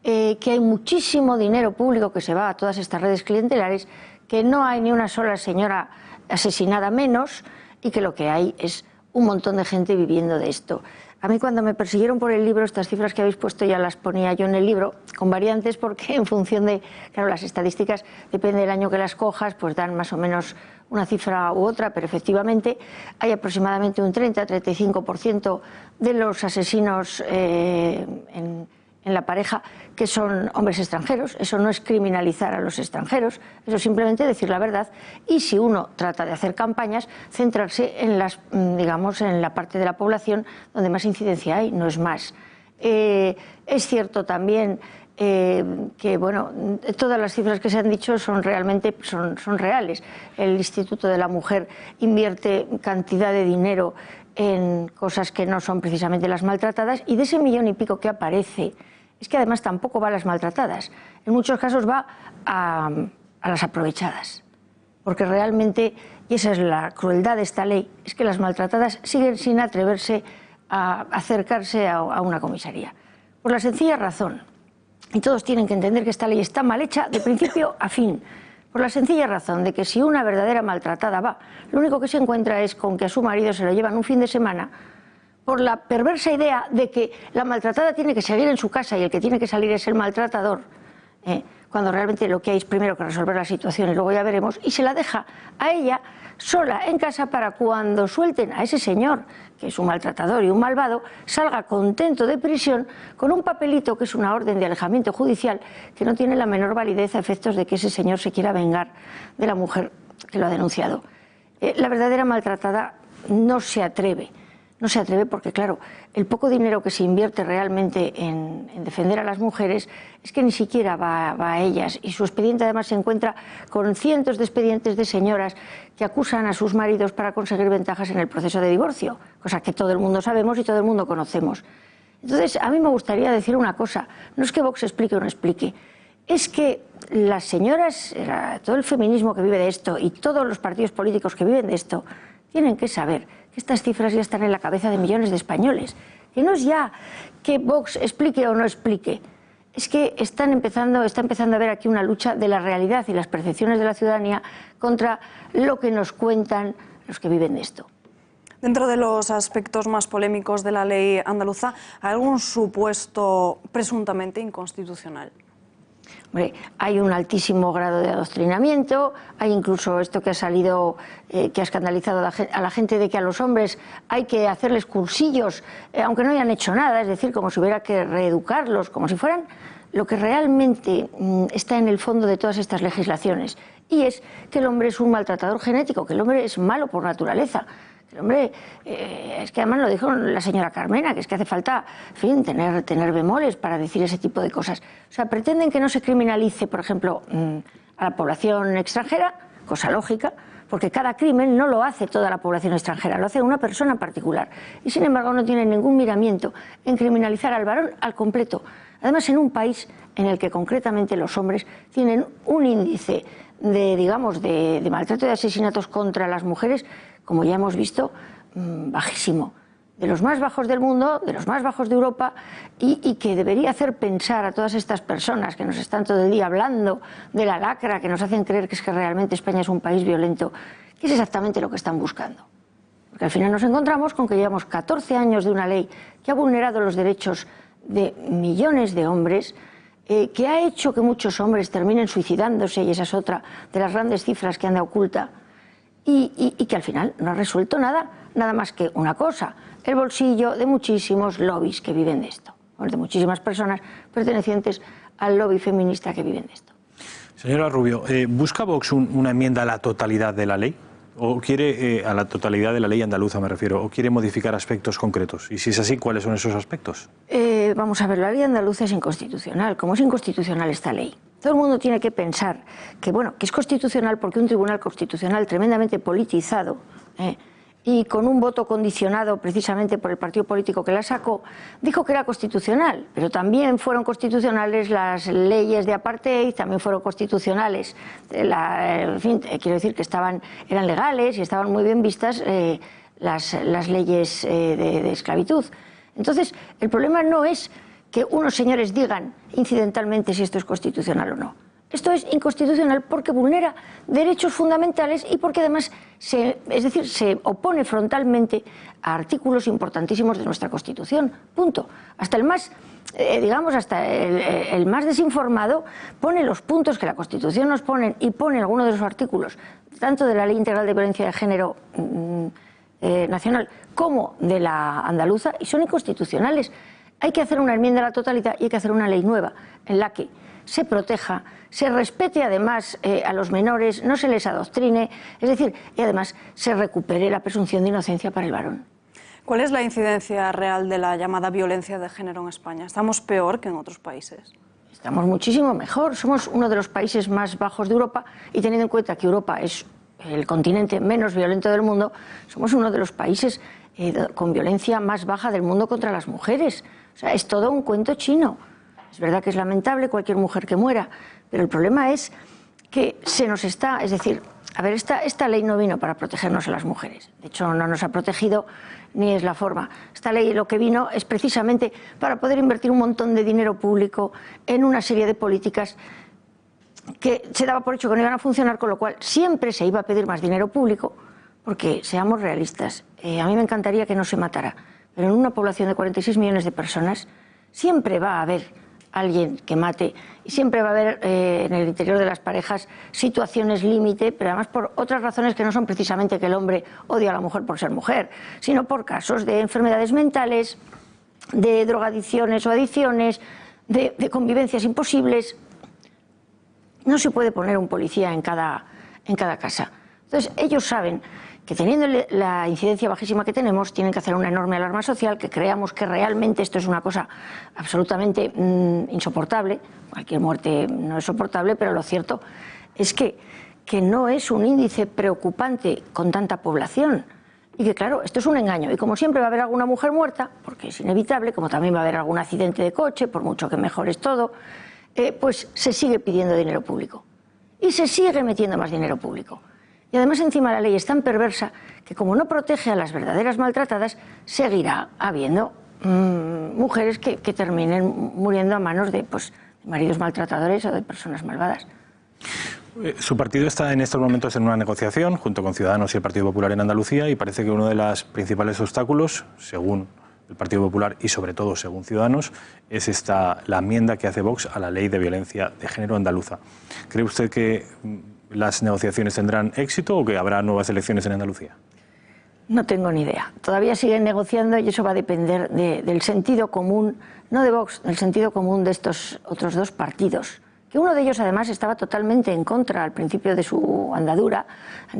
que hay muchísimo dinero público que se va a todas estas redes clientelares, que no hay ni una sola señora asesinada menos y que lo que hay es un montón de gente viviendo de esto. A mí cuando me persiguieron por el libro, estas cifras que habéis puesto ya las ponía yo en el libro, con variantes, porque en función de, claro, las estadísticas, depende del año que las cojas, pues dan más o menos una cifra u otra, pero efectivamente hay aproximadamente un 30-35% de los asesinos en la pareja que son hombres extranjeros. Eso no es criminalizar a los extranjeros, eso es simplemente decir la verdad, y si uno trata de hacer campañas, centrarse en las, digamos, en la parte de la población donde más incidencia hay, no es más. Es cierto también que, bueno, todas las cifras que se han dicho son realmente son reales. El Instituto de la Mujer invierte cantidad de dinero en cosas que no son precisamente las maltratadas, y de ese 1,5 millones que aparece, es que además tampoco va a las maltratadas, en muchos casos va a las aprovechadas, porque realmente, y esa es la crueldad de esta ley, es que las maltratadas siguen sin atreverse a acercarse a una comisaría, por la sencilla razón, y todos tienen que entender que esta ley está mal hecha de principio a fin, por la sencilla razón de que si una verdadera maltratada va, lo único que se encuentra es con que a su marido se lo llevan un fin de semana, por la perversa idea de que la maltratada tiene que seguir en su casa y el que tiene que salir es el maltratador, cuando realmente lo que hay es primero que resolver la situación y luego ya veremos, y se la deja a ella sola en casa para cuando suelten a ese señor, que es un maltratador y un malvado, salga contento de prisión con un papelito que es una orden de alejamiento judicial que no tiene la menor validez a efectos de que ese señor se quiera vengar de la mujer que lo ha denunciado. La verdadera maltratada no se atreve porque, claro, el poco dinero que se invierte realmente en defender a las mujeres es que ni siquiera va a ellas, y su expediente además se encuentra con cientos de expedientes de señoras que acusan a sus maridos para conseguir ventajas en el proceso de divorcio, cosa que todo el mundo sabemos y todo el mundo conocemos. Entonces, a mí me gustaría decir una cosa, no es que Vox explique o no explique, es que las señoras, todo el feminismo que vive de esto y todos los partidos políticos que viven de esto, tienen que saber que estas cifras ya están en la cabeza de millones de españoles, que no es ya que Vox explique o no explique, es que está empezando a haber aquí una lucha de la realidad y las percepciones de la ciudadanía contra lo que nos cuentan los que viven de esto. Dentro de los aspectos más polémicos de la ley andaluza, ¿hay algún supuesto presuntamente inconstitucional? Hombre, hay un altísimo grado de adoctrinamiento, hay incluso esto que ha salido, que ha escandalizado a la gente, de que a los hombres hay que hacerles cursillos, aunque no hayan hecho nada, es decir, como si hubiera que reeducarlos, como si fueran lo que realmente está en el fondo de todas estas legislaciones, y es que el hombre es un maltratador genético, que el hombre es malo por naturaleza. El hombre, es que además lo dijo la señora Carmena, que es que hace falta, en fin, tener bemoles para decir ese tipo de cosas. O sea, pretenden que no se criminalice, por ejemplo, a la población extranjera, cosa lógica, porque cada crimen no lo hace toda la población extranjera, lo hace una persona en particular. Y sin embargo no tienen ningún miramiento en criminalizar al varón al completo. Además, en un país en el que concretamente los hombres tienen un índice de maltrato y de asesinatos contra las mujeres, como ya hemos visto, bajísimo, de los más bajos del mundo, de los más bajos de Europa, y que debería hacer pensar a todas estas personas que nos están todo el día hablando de la lacra, que nos hacen creer que es que realmente España es un país violento, que es exactamente lo que están buscando. Porque al final nos encontramos con que llevamos 14 años de una ley que ha vulnerado los derechos de millones de hombres, que ha hecho que muchos hombres terminen suicidándose, y esa es otra de las grandes cifras que anda oculta, y que al final no ha resuelto nada más que una cosa: el bolsillo de muchísimos lobbies que viven de esto, de muchísimas personas pertenecientes al lobby feminista que viven de esto. Señora Rubio, ¿busca Vox una enmienda a la totalidad de la ley? ¿O quiere, a la totalidad de la ley andaluza me refiero, o quiere modificar aspectos concretos? Y si es así, ¿cuáles son esos aspectos? Vamos a ver, la ley andaluza es inconstitucional. ¿Cómo es inconstitucional esta ley? Todo el mundo tiene que pensar que, bueno, que es constitucional porque un tribunal constitucional tremendamente politizado, y con un voto condicionado precisamente por el partido político que la sacó, dijo que era constitucional, pero también fueron constitucionales las leyes de apartheid, también fueron constitucionales, en fin, quiero decir que eran legales y estaban muy bien vistas las leyes de esclavitud. Entonces, el problema no es que unos señores digan incidentalmente si esto es constitucional o no. Esto es inconstitucional porque vulnera derechos fundamentales y porque además se opone frontalmente a artículos importantísimos de nuestra Constitución. Punto. Hasta el más, el más desinformado pone los puntos que la Constitución nos pone y pone algunos de los artículos, tanto de la Ley Integral de Violencia de Género nacional como de la andaluza, y son inconstitucionales. Hay que hacer una enmienda a la totalidad y hay que hacer una ley nueva en la que se proteja, se respete además a los menores, no se les adoctrine, es decir, y además se recupere la presunción de inocencia para el varón. ¿Cuál es la incidencia real de la llamada violencia de género en España? ¿Estamos peor que en otros países? Estamos muchísimo mejor, somos uno de los países más bajos de Europa y teniendo en cuenta que Europa es el continente menos violento del mundo, somos uno de los países con violencia más baja del mundo contra las mujeres. O sea, es todo un cuento chino. Es verdad que es lamentable cualquier mujer que muera, pero el problema es que se nos está, es decir, a ver, esta ley no vino para protegernos a las mujeres. De hecho, no nos ha protegido ni es la forma. Esta ley lo que vino es precisamente para poder invertir un montón de dinero público en una serie de políticas que se daba por hecho que no iban a funcionar, con lo cual siempre se iba a pedir más dinero público, porque seamos realistas, a mí me encantaría que no se matara, pero en una población de 46 millones de personas siempre va a haber alguien que mate y siempre va a haber en el interior de las parejas situaciones límite, pero además por otras razones que no son precisamente que el hombre odia a la mujer por ser mujer, sino por casos de enfermedades mentales, de drogadicciones o adicciones, de convivencias imposibles. No se puede poner un policía en cada casa. Entonces ellos saben que teniendo la incidencia bajísima que tenemos, tienen que hacer una enorme alarma social, que creamos que realmente esto es una cosa absolutamente insoportable. Cualquier muerte no es soportable, pero lo cierto es que no es un índice preocupante con tanta población. Y que claro, esto es un engaño. Y como siempre va a haber alguna mujer muerta, porque es inevitable, como también va a haber algún accidente de coche, por mucho que mejores todo, pues se sigue pidiendo dinero público. Y se sigue metiendo más dinero público. Y además encima la ley es tan perversa que como no protege a las verdaderas maltratadas, seguirá habiendo mujeres que terminen muriendo a manos de maridos maltratadores o de personas malvadas. Su partido está en estos momentos en una negociación junto con Ciudadanos y el Partido Popular en Andalucía y parece que uno de los principales obstáculos, según el Partido Popular y sobre todo según Ciudadanos, es la enmienda que hace Vox a la Ley de Violencia de Género andaluza. ¿Cree usted que las negociaciones tendrán éxito o que habrá nuevas elecciones en Andalucía? No tengo ni idea. Todavía siguen negociando y eso va a depender del sentido común, no de Vox, del sentido común de estos otros dos partidos. Que uno de ellos además estaba totalmente en contra al principio de su andadura,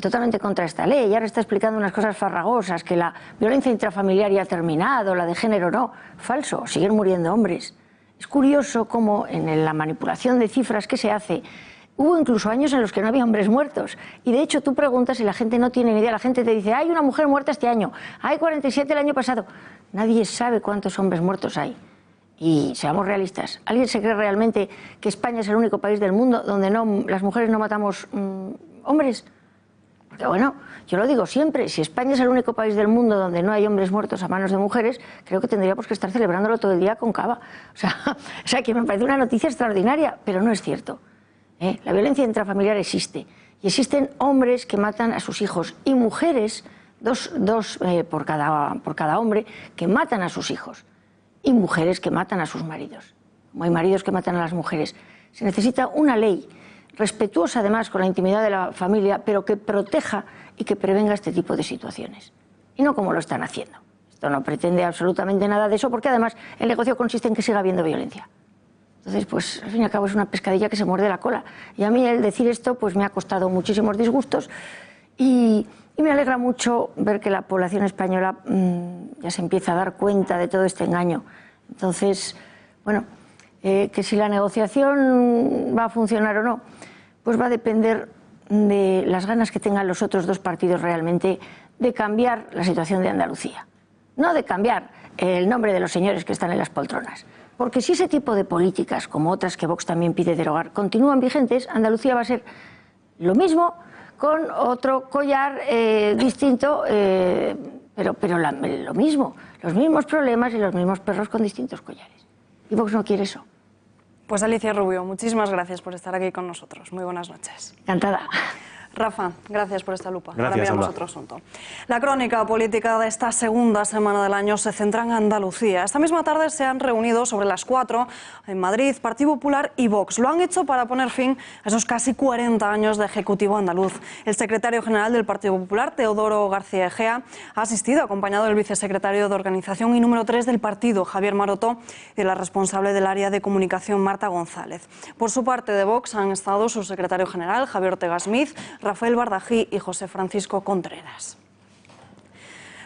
totalmente contra esta ley, y ahora está explicando unas cosas farragosas, que la violencia intrafamiliar ya ha terminado, la de género no. Falso, siguen muriendo hombres. Es curioso cómo en la manipulación de cifras que se hace, hubo incluso años en los que no había hombres muertos. Y de hecho tú preguntas y la gente no tiene ni idea. La gente te dice, hay una mujer muerta este año, hay 47 el año pasado. Nadie sabe cuántos hombres muertos hay. Y seamos realistas, ¿alguien se cree realmente que España es el único país del mundo donde las mujeres no matamos hombres? Porque bueno, yo lo digo siempre, si España es el único país del mundo donde no hay hombres muertos a manos de mujeres, creo que tendríamos que estar celebrándolo todo el día con cava. O sea que me parece una noticia extraordinaria, pero no es cierto. La violencia intrafamiliar existe y existen hombres que matan a sus hijos y mujeres, dos por cada hombre, que matan a sus hijos y mujeres que matan a sus maridos. Como hay maridos que matan a las mujeres, se necesita una ley respetuosa además con la intimidad de la familia, pero que proteja y que prevenga este tipo de situaciones. Y no como lo están haciendo. Esto no pretende absolutamente nada de eso, porque además el negocio consiste en que siga habiendo violencia. Entonces, pues, al fin y al cabo es una pescadilla que se muerde la cola. Y a mí el decir esto, pues me ha costado muchísimos disgustos y me alegra mucho ver que la población española ya se empieza a dar cuenta de todo este engaño. Entonces, bueno, que si la negociación va a funcionar o no, pues va a depender de las ganas que tengan los otros dos partidos realmente de cambiar la situación de Andalucía. No de cambiar el nombre de los señores que están en las poltronas. Porque si ese tipo de políticas, como otras que Vox también pide derogar, continúan vigentes, Andalucía va a ser lo mismo con otro collar distinto, pero lo mismo, los mismos problemas y los mismos perros con distintos collares. Y Vox no quiere eso. Pues Alicia Rubio, muchísimas gracias por estar aquí con nosotros. Muy buenas noches. Encantada. Rafa, gracias por esta lupa. Gracias, ahora miramos Alba. otro asunto. La crónica política de esta segunda semana del año se centra en Andalucía. Esta misma tarde se han reunido sobre las 4 en Madrid Partido Popular y Vox. Lo han hecho para poner fin a esos casi 40 años de Ejecutivo andaluz. El secretario general del Partido Popular, Teodoro García Egea, ha asistido acompañado del vicesecretario de Organización y número 3 del partido, Javier Maroto, y de la responsable del área de comunicación, Marta González. Por su parte, de Vox han estado su secretario general, Javier Ortega Smith, Rafael Bardají y José Francisco Contreras.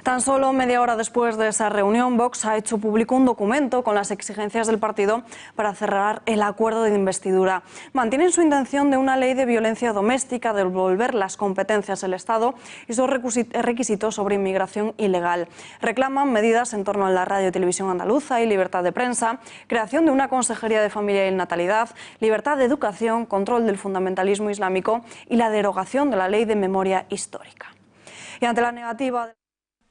Tan solo media hora después de esa reunión, Vox ha hecho público un documento con las exigencias del partido para cerrar el acuerdo de investidura. Mantienen su intención de una ley de violencia doméstica, de devolver las competencias del Estado y sus requisitos sobre inmigración ilegal. Reclaman medidas en torno a la radio y televisión andaluza y libertad de prensa, creación de una consejería de familia y natalidad, libertad de educación, control del fundamentalismo islámico y la derogación de la ley de memoria histórica. Y ante la negativa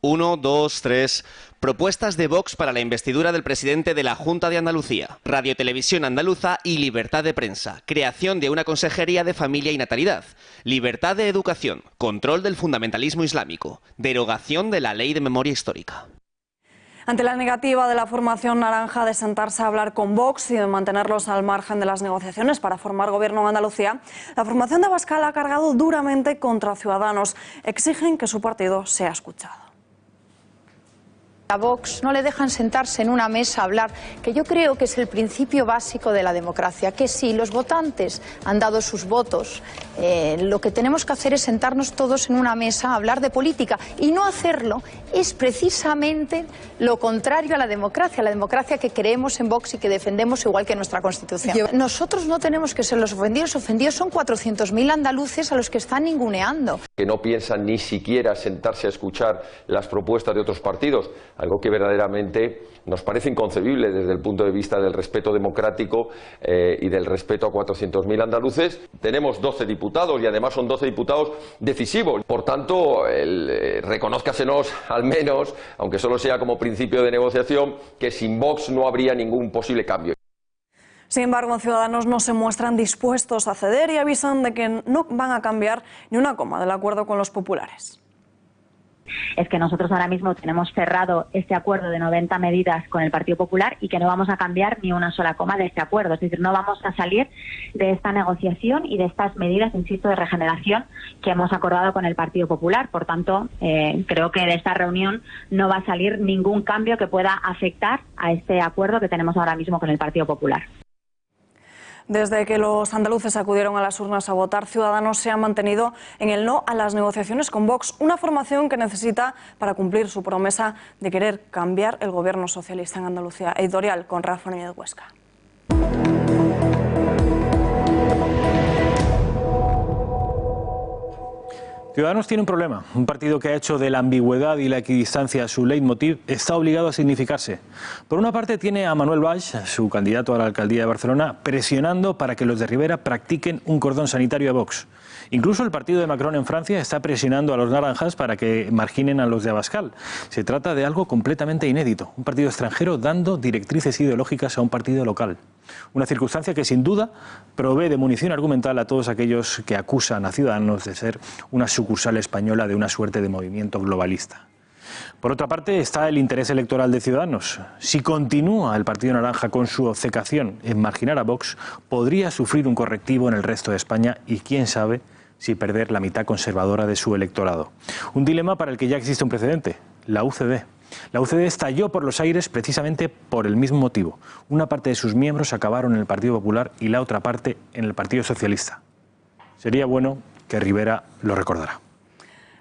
1, 2, 3. Propuestas de Vox para la investidura del presidente de la Junta de Andalucía, Radio Televisión Andaluza y libertad de prensa, creación de una consejería de familia y natalidad, libertad de educación, control del fundamentalismo islámico, derogación de la ley de memoria histórica. Ante la negativa de la formación naranja de sentarse a hablar con Vox y de mantenerlos al margen de las negociaciones para formar gobierno en Andalucía, la formación de Abascal ha cargado duramente contra Ciudadanos. Exigen que su partido sea escuchado. A Vox no le dejan sentarse en una mesa a hablar, que yo creo que es el principio básico de la democracia, que si los votantes han dado sus votos, lo que tenemos que hacer es sentarnos todos en una mesa a hablar de política, y no hacerlo es precisamente lo contrario a la democracia que creemos en Vox y que defendemos igual que nuestra Constitución. Nosotros no tenemos que ser los ofendidos son 400.000 andaluces a los que están ninguneando. Que no piensan ni siquiera sentarse a escuchar las propuestas de otros partidos, algo que verdaderamente nos parece inconcebible desde el punto de vista del respeto democrático y del respeto a 400.000 andaluces. Tenemos 12 diputados y además son 12 diputados decisivos. Por tanto, reconózcasenos al menos, aunque solo sea como principio de negociación, que sin Vox no habría ningún posible cambio. Sin embargo, Ciudadanos no se muestran dispuestos a ceder y avisan de que no van a cambiar ni una coma del acuerdo con los populares. Es que nosotros ahora mismo tenemos cerrado este acuerdo de 90 medidas con el Partido Popular y que no vamos a cambiar ni una sola coma de este acuerdo. Es decir, no vamos a salir de esta negociación y de estas medidas, insisto, de regeneración que hemos acordado con el Partido Popular. Por tanto, creo que de esta reunión no va a salir ningún cambio que pueda afectar a este acuerdo que tenemos ahora mismo con el Partido Popular. Desde que los andaluces acudieron a las urnas a votar, Ciudadanos se ha mantenido en el no a las negociaciones con Vox, una formación que necesita para cumplir su promesa de querer cambiar el gobierno socialista en Andalucía. Editorial con Rafa Núñez Huesca. Ciudadanos tiene un problema. Un partido que ha hecho de la ambigüedad y la equidistancia su leitmotiv está obligado a significarse. Por una parte tiene a Manuel Valls, su candidato a la alcaldía de Barcelona, presionando para que los de Rivera practiquen un cordón sanitario a Vox. Incluso el partido de Macron en Francia está presionando a los naranjas para que marginen a los de Abascal. Se trata de algo completamente inédito. Un partido extranjero dando directrices ideológicas a un partido local. Una circunstancia que sin duda provee de munición argumental a todos aquellos que acusan a Ciudadanos de ser una sucursal española de una suerte de movimiento globalista. Por otra parte está el interés electoral de Ciudadanos. Si continúa el Partido Naranja con su obcecación en marginar a Vox, podría sufrir un correctivo en el resto de España y quién sabe si perder la mitad conservadora de su electorado. Un dilema para el que ya existe un precedente, la UCD. La UCD estalló por los aires precisamente por el mismo motivo. Una parte de sus miembros acabaron en el Partido Popular y la otra parte en el Partido Socialista. Sería bueno que Rivera lo recordara.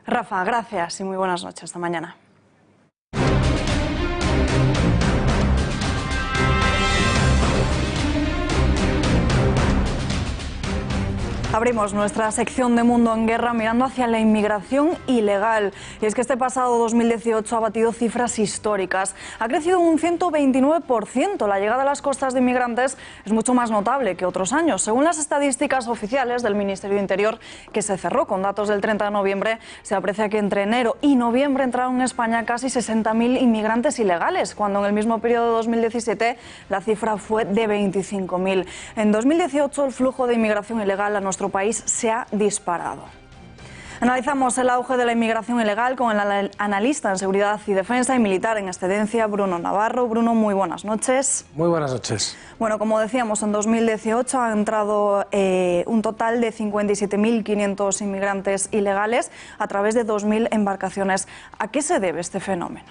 Rafa, gracias y muy buenas noches. Hasta mañana. Abrimos nuestra sección de Mundo en Guerra mirando hacia la inmigración ilegal. Y es que este pasado 2018 ha batido cifras históricas. Ha crecido un 129%. La llegada a las costas de inmigrantes es mucho más notable que otros años. Según las estadísticas oficiales del Ministerio de Interior, que se cerró con datos del 30 de noviembre, se aprecia que entre enero y noviembre entraron en España casi 60.000 inmigrantes ilegales, cuando en el mismo periodo de 2017 la cifra fue de 25.000. En 2018 el flujo de inmigración ilegal a nuestro país se ha disparado. Analizamos el auge de la inmigración ilegal con el analista en seguridad y defensa y militar en excedencia, Bruno Navarro. Bruno, muy buenas noches. Muy buenas noches. Bueno, como decíamos, en 2018 ha entrado un total de 57.500 inmigrantes ilegales a través de 2.000 embarcaciones. ¿A qué se debe este fenómeno?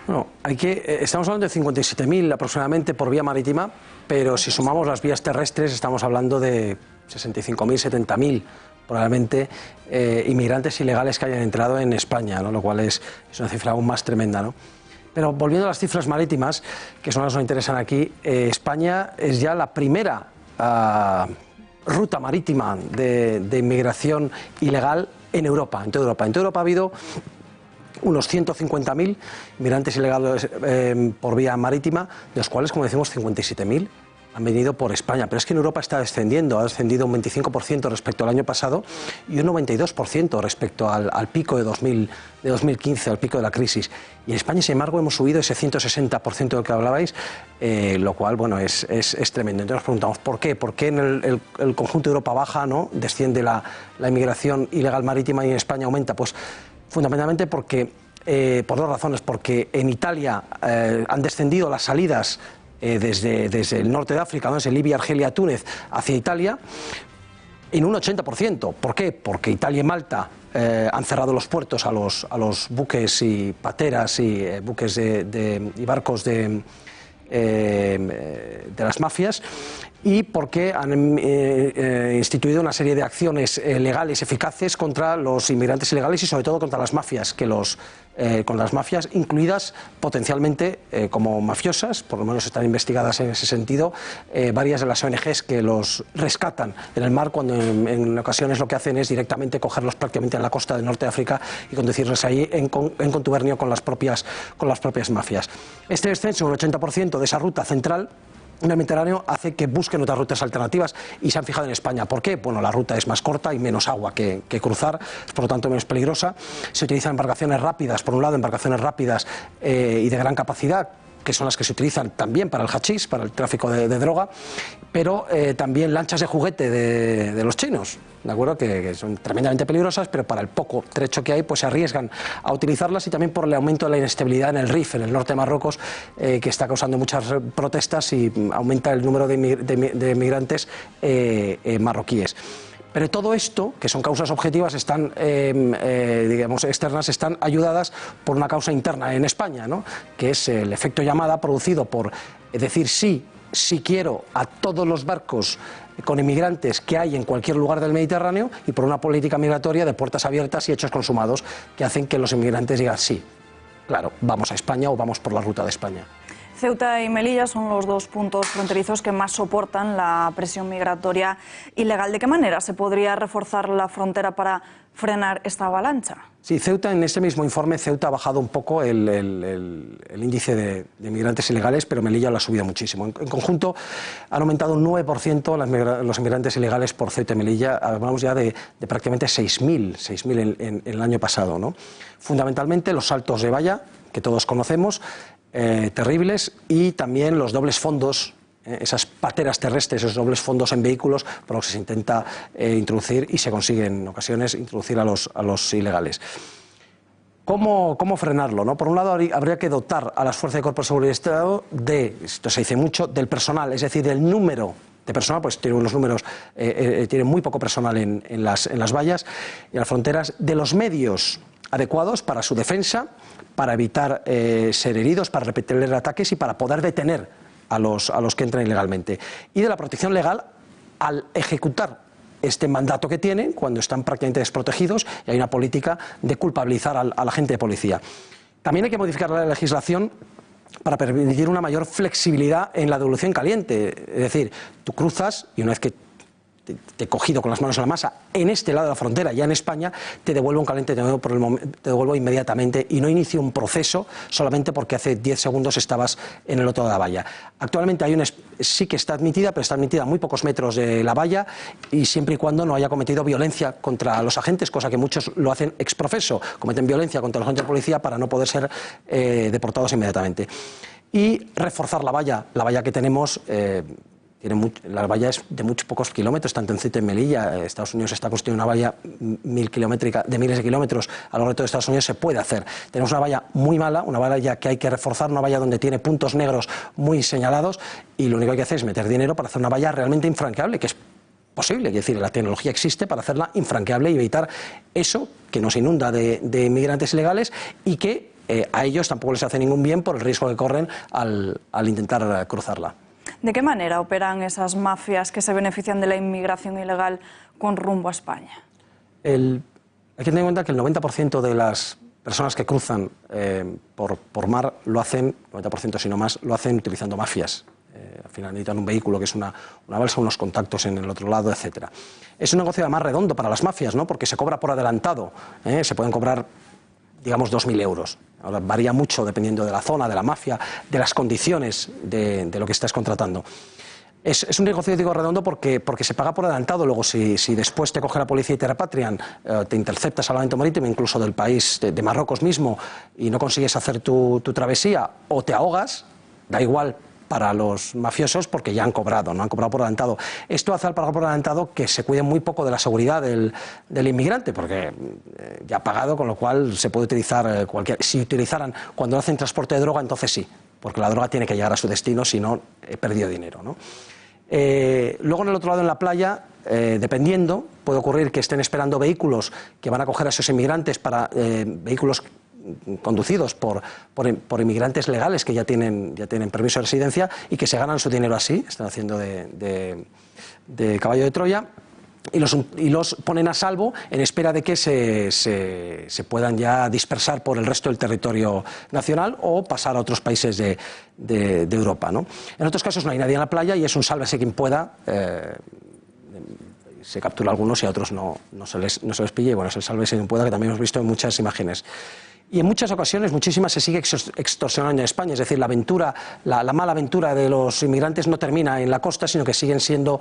Bueno, estamos hablando de 57.000 aproximadamente por vía marítima, pero si sumamos las vías terrestres estamos hablando de 65.000, 70.000 probablemente inmigrantes ilegales que hayan entrado en España, ¿no? Lo cual es una cifra aún más tremenda, ¿no? Pero volviendo a las cifras marítimas, que son las que nos interesan aquí, España es ya la primera ruta marítima de inmigración ilegal en Europa, en toda Europa. En toda Europa ha habido unos 150.000 inmigrantes ilegales por vía marítima, de los cuales, como decimos, 57.000 han venido por España. Pero es que en Europa está descendiendo, ha descendido un 25% respecto al año pasado y un 92% respecto al pico de 2015, al pico de la crisis. Y en España, sin embargo, hemos subido ese 160% del que hablabais, lo cual, bueno, es tremendo. Entonces nos preguntamos, ¿por qué? ¿Por qué en el conjunto de Europa baja, ¿no? Desciende la inmigración ilegal marítima y en España aumenta? Pues fundamentalmente porque, por dos razones, porque en Italia han descendido las salidas desde el norte de África, desde Libia, Argelia, Túnez, hacia Italia, en un 80%. ¿Por qué? Porque Italia y Malta han cerrado los puertos a los buques y pateras y buques y barcos de las mafias, y porque han instituido una serie de acciones legales eficaces contra los inmigrantes ilegales y sobre todo contra las mafias, con las mafias incluidas potencialmente como mafiosas, por lo menos están investigadas en ese sentido, varias de las ONGs que los rescatan en el mar, cuando en ocasiones lo que hacen es directamente cogerlos prácticamente en la costa del norte de África y conducirlos ahí en contubernio con las propias mafias. Este descenso, un 80% de esa ruta central en el Mediterráneo, hace que busquen otras rutas alternativas y se han fijado en España. ¿Por qué? Bueno, la ruta es más corta y menos agua que cruzar, es por lo tanto menos peligrosa. Se utilizan embarcaciones rápidas, por un lado embarcaciones rápidas y de gran capacidad, que son las que se utilizan también para el hachís, para el tráfico de droga, pero también lanchas de juguete de los chinos, ¿de acuerdo? Que son tremendamente peligrosas, pero para el poco trecho que hay, pues se arriesgan a utilizarlas, y también por el aumento de la inestabilidad en el Rif, en el norte de Marruecos, que está causando muchas protestas y aumenta el número de migrantes marroquíes. Pero todo esto, que son causas objetivas, están, digamos, externas, están ayudadas por una causa interna en España, ¿no? Que es el efecto llamada producido por decir sí quiero a todos los barcos con inmigrantes que hay en cualquier lugar del Mediterráneo, y por una política migratoria de puertas abiertas y hechos consumados que hacen que los inmigrantes digan sí, claro, vamos a España o vamos por la ruta de España. Ceuta y Melilla son los dos puntos fronterizos que más soportan la presión migratoria ilegal. ¿De qué manera se podría reforzar la frontera para frenar esta avalancha? Sí, Ceuta, en este mismo informe, Ceuta ha bajado un poco el índice de inmigrantes ilegales, pero Melilla lo ha subido muchísimo. En conjunto han aumentado un 9% los inmigrantes ilegales por Ceuta y Melilla. Hablamos ya de prácticamente 6.000 en el año pasado, ¿no? Fundamentalmente los saltos de valla, que todos conocemos, terribles, y también los dobles fondos, esas pateras terrestres, esos dobles fondos en vehículos, por los que se intenta introducir y se consigue en ocasiones introducir a los ilegales. ¿Cómo frenarlo, no? Por un lado, habría que dotar a las fuerzas de cuerpos de seguridad del Estado esto se dice mucho, del personal, es decir, del número de personal, pues tienen unos números, tienen muy poco personal en las vallas y en las fronteras, de los medios adecuados para su defensa, para evitar ser heridos, para repeler ataques y para poder detener a los que entran ilegalmente. Y de la protección legal al ejecutar este mandato que tienen cuando están prácticamente desprotegidos, y hay una política de culpabilizar al agente de policía. También hay que modificar la legislación para permitir una mayor flexibilidad en la devolución caliente. Es decir, tú cruzas y una vez que te he cogido con las manos en la masa en este lado de la frontera, ya en España, te devuelvo un caliente, te devuelvo inmediatamente y no inicio un proceso solamente porque hace 10 segundos estabas en el otro lado de la valla. Actualmente sí que está admitida, pero está admitida a muy pocos metros de la valla y siempre y cuando no haya cometido violencia contra los agentes, cosa que muchos lo hacen ex profeso, cometen violencia contra los agentes de policía para no poder ser deportados inmediatamente. Y reforzar la valla que tenemos. La valla es de pocos kilómetros, tanto en Ceuta y Melilla. Estados Unidos está construyendo una valla kilométrica de miles de kilómetros a lo largo de todo Estados Unidos, se puede hacer. Tenemos una valla muy mala, una valla que hay que reforzar, una valla donde tiene puntos negros muy señalados y lo único que hay que hacer es meter dinero para hacer una valla realmente infranqueable, que es posible, es decir, la tecnología existe para hacerla infranqueable y evitar eso que nos inunda de inmigrantes ilegales y que a ellos tampoco les hace ningún bien por el riesgo que corren al intentar cruzarla. ¿De qué manera operan esas mafias que se benefician de la inmigración ilegal con rumbo a España? Hay que tener en cuenta que el 90% de las personas que cruzan por mar lo hacen, 90% si no más, lo hacen utilizando mafias. Al final necesitan un vehículo que es una balsa, unos contactos en el otro lado, etc. Es un negocio además redondo para las mafias, ¿no? Porque se cobra por adelantado, se pueden cobrar, digamos, 2.000 euros. Ahora varía mucho dependiendo de la zona, de la mafia, de las condiciones de lo que estás contratando. Es un negocio, digo, redondo porque se paga por adelantado. Luego, si después te coge la policía y te repatrian, te intercepta salvamento marítimo, incluso del país de Marruecos mismo, y no consigues hacer tu travesía o te ahogas, da igual para los mafiosos porque ya han cobrado, no han cobrado por adelantado. Esto hace al pagar por adelantado que se cuide muy poco de la seguridad del inmigrante, porque ya ha pagado, con lo cual se puede utilizar cualquier... Si utilizaran cuando hacen transporte de droga, entonces sí, porque la droga tiene que llegar a su destino, si no, he perdido dinero, ¿no? Luego en el otro lado, en la playa, dependiendo, puede ocurrir que estén esperando vehículos que van a coger a esos inmigrantes para vehículos conducidos por inmigrantes legales que ya tienen permiso de residencia y que se ganan su dinero así, están haciendo de caballo de Troya y los ponen a salvo en espera de que se puedan ya dispersar por el resto del territorio nacional o pasar a otros países de Europa, ¿no? En otros casos no hay nadie en la playa y es un sálvese quien pueda. Se captura a algunos y a otros no se les pilla y bueno, es el sálvese quien pueda, que también hemos visto en muchas imágenes. Y en muchas ocasiones, muchísimas, se sigue extorsionando en España. Es decir, la mala aventura de los inmigrantes no termina en la costa, sino que siguen siendo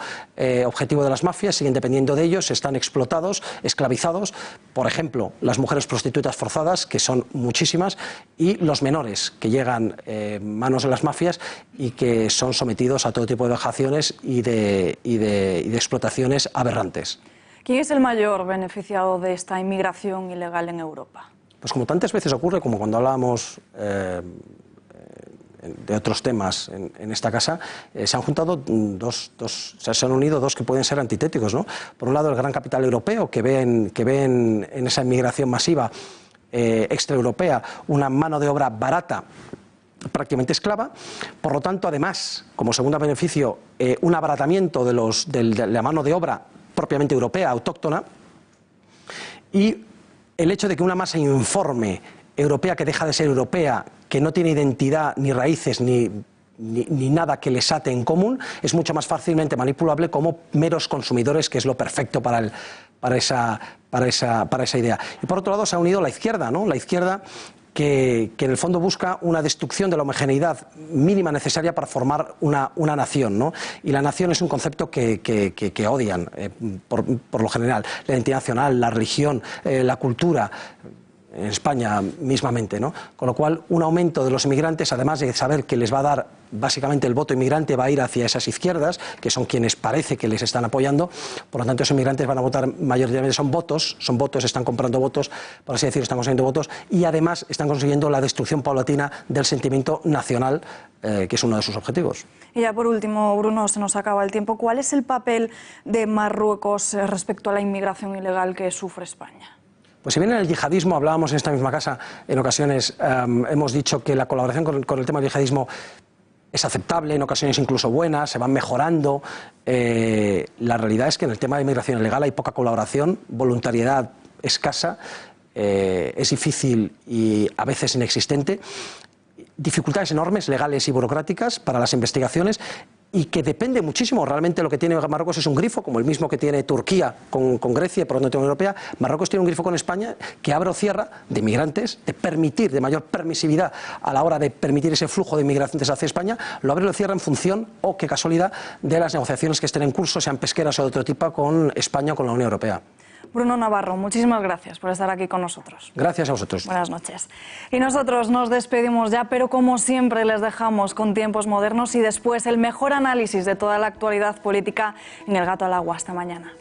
objetivo de las mafias, siguen dependiendo de ellos, están explotados, esclavizados. Por ejemplo, las mujeres prostitutas forzadas, que son muchísimas, y los menores, que llegan manos de las mafias y que son sometidos a todo tipo de vejaciones y de explotaciones aberrantes. ¿Quién es el mayor beneficiado de esta inmigración ilegal en Europa? Pues como tantas veces ocurre, como cuando hablábamos de otros temas en esta casa, se han juntado se han unido dos que pueden ser antitéticos, ¿no? Por un lado, el gran capital europeo, que ve en esa inmigración masiva extraeuropea una mano de obra barata, prácticamente esclava. Por lo tanto, además, como segundo beneficio, un abaratamiento de la mano de obra propiamente europea, autóctona, y el hecho de que una masa informe europea que deja de ser europea, que no tiene identidad ni raíces ni nada que les ate en común, es mucho más fácilmente manipulable como meros consumidores, que es lo perfecto para esa idea. Y por otro lado se ha unido la izquierda, ¿no? La izquierda que en el fondo busca una destrucción de la homogeneidad mínima necesaria para formar una nación, ¿no? Y la nación es un concepto que odian por lo general. La identidad nacional, la religión, la cultura, en España mismamente, ¿no? Con lo cual, un aumento de los inmigrantes, además de saber que les va a dar básicamente el voto inmigrante, va a ir hacia esas izquierdas, que son quienes parece que les están apoyando. Por lo tanto, esos inmigrantes van a votar mayoritariamente, son votos, están comprando votos, por así decirlo, están consiguiendo votos, y además están consiguiendo la destrucción paulatina del sentimiento nacional, que es uno de sus objetivos. Y ya por último, Bruno, se nos acaba el tiempo. ¿Cuál es el papel de Marruecos respecto a la inmigración ilegal que sufre España? Pues si bien en el yihadismo, hablábamos en esta misma casa en ocasiones, hemos dicho que la colaboración con el tema del yihadismo es aceptable, en ocasiones incluso buena, se van mejorando. La realidad es que en el tema de inmigración ilegal hay poca colaboración, voluntariedad escasa, es difícil y a veces inexistente, dificultades enormes legales y burocráticas para las investigaciones y que depende muchísimo. Realmente lo que tiene Marruecos es un grifo, como el mismo que tiene Turquía con Grecia, por lo tanto, Unión Europea. Marruecos tiene un grifo con España que abre o cierra de migrantes, de permitir, de mayor permisividad a la hora de permitir ese flujo de inmigrantes hacia España, lo abre o lo cierra en función, o qué casualidad, de las negociaciones que estén en curso, sean pesqueras o de otro tipo, con España o con la Unión Europea. Bruno Navarro, muchísimas gracias por estar aquí con nosotros. Gracias a vosotros. Buenas noches. Y nosotros nos despedimos ya, pero como siempre les dejamos con Tiempos Modernos y después el mejor análisis de toda la actualidad política en El Gato al Agua. Hasta mañana.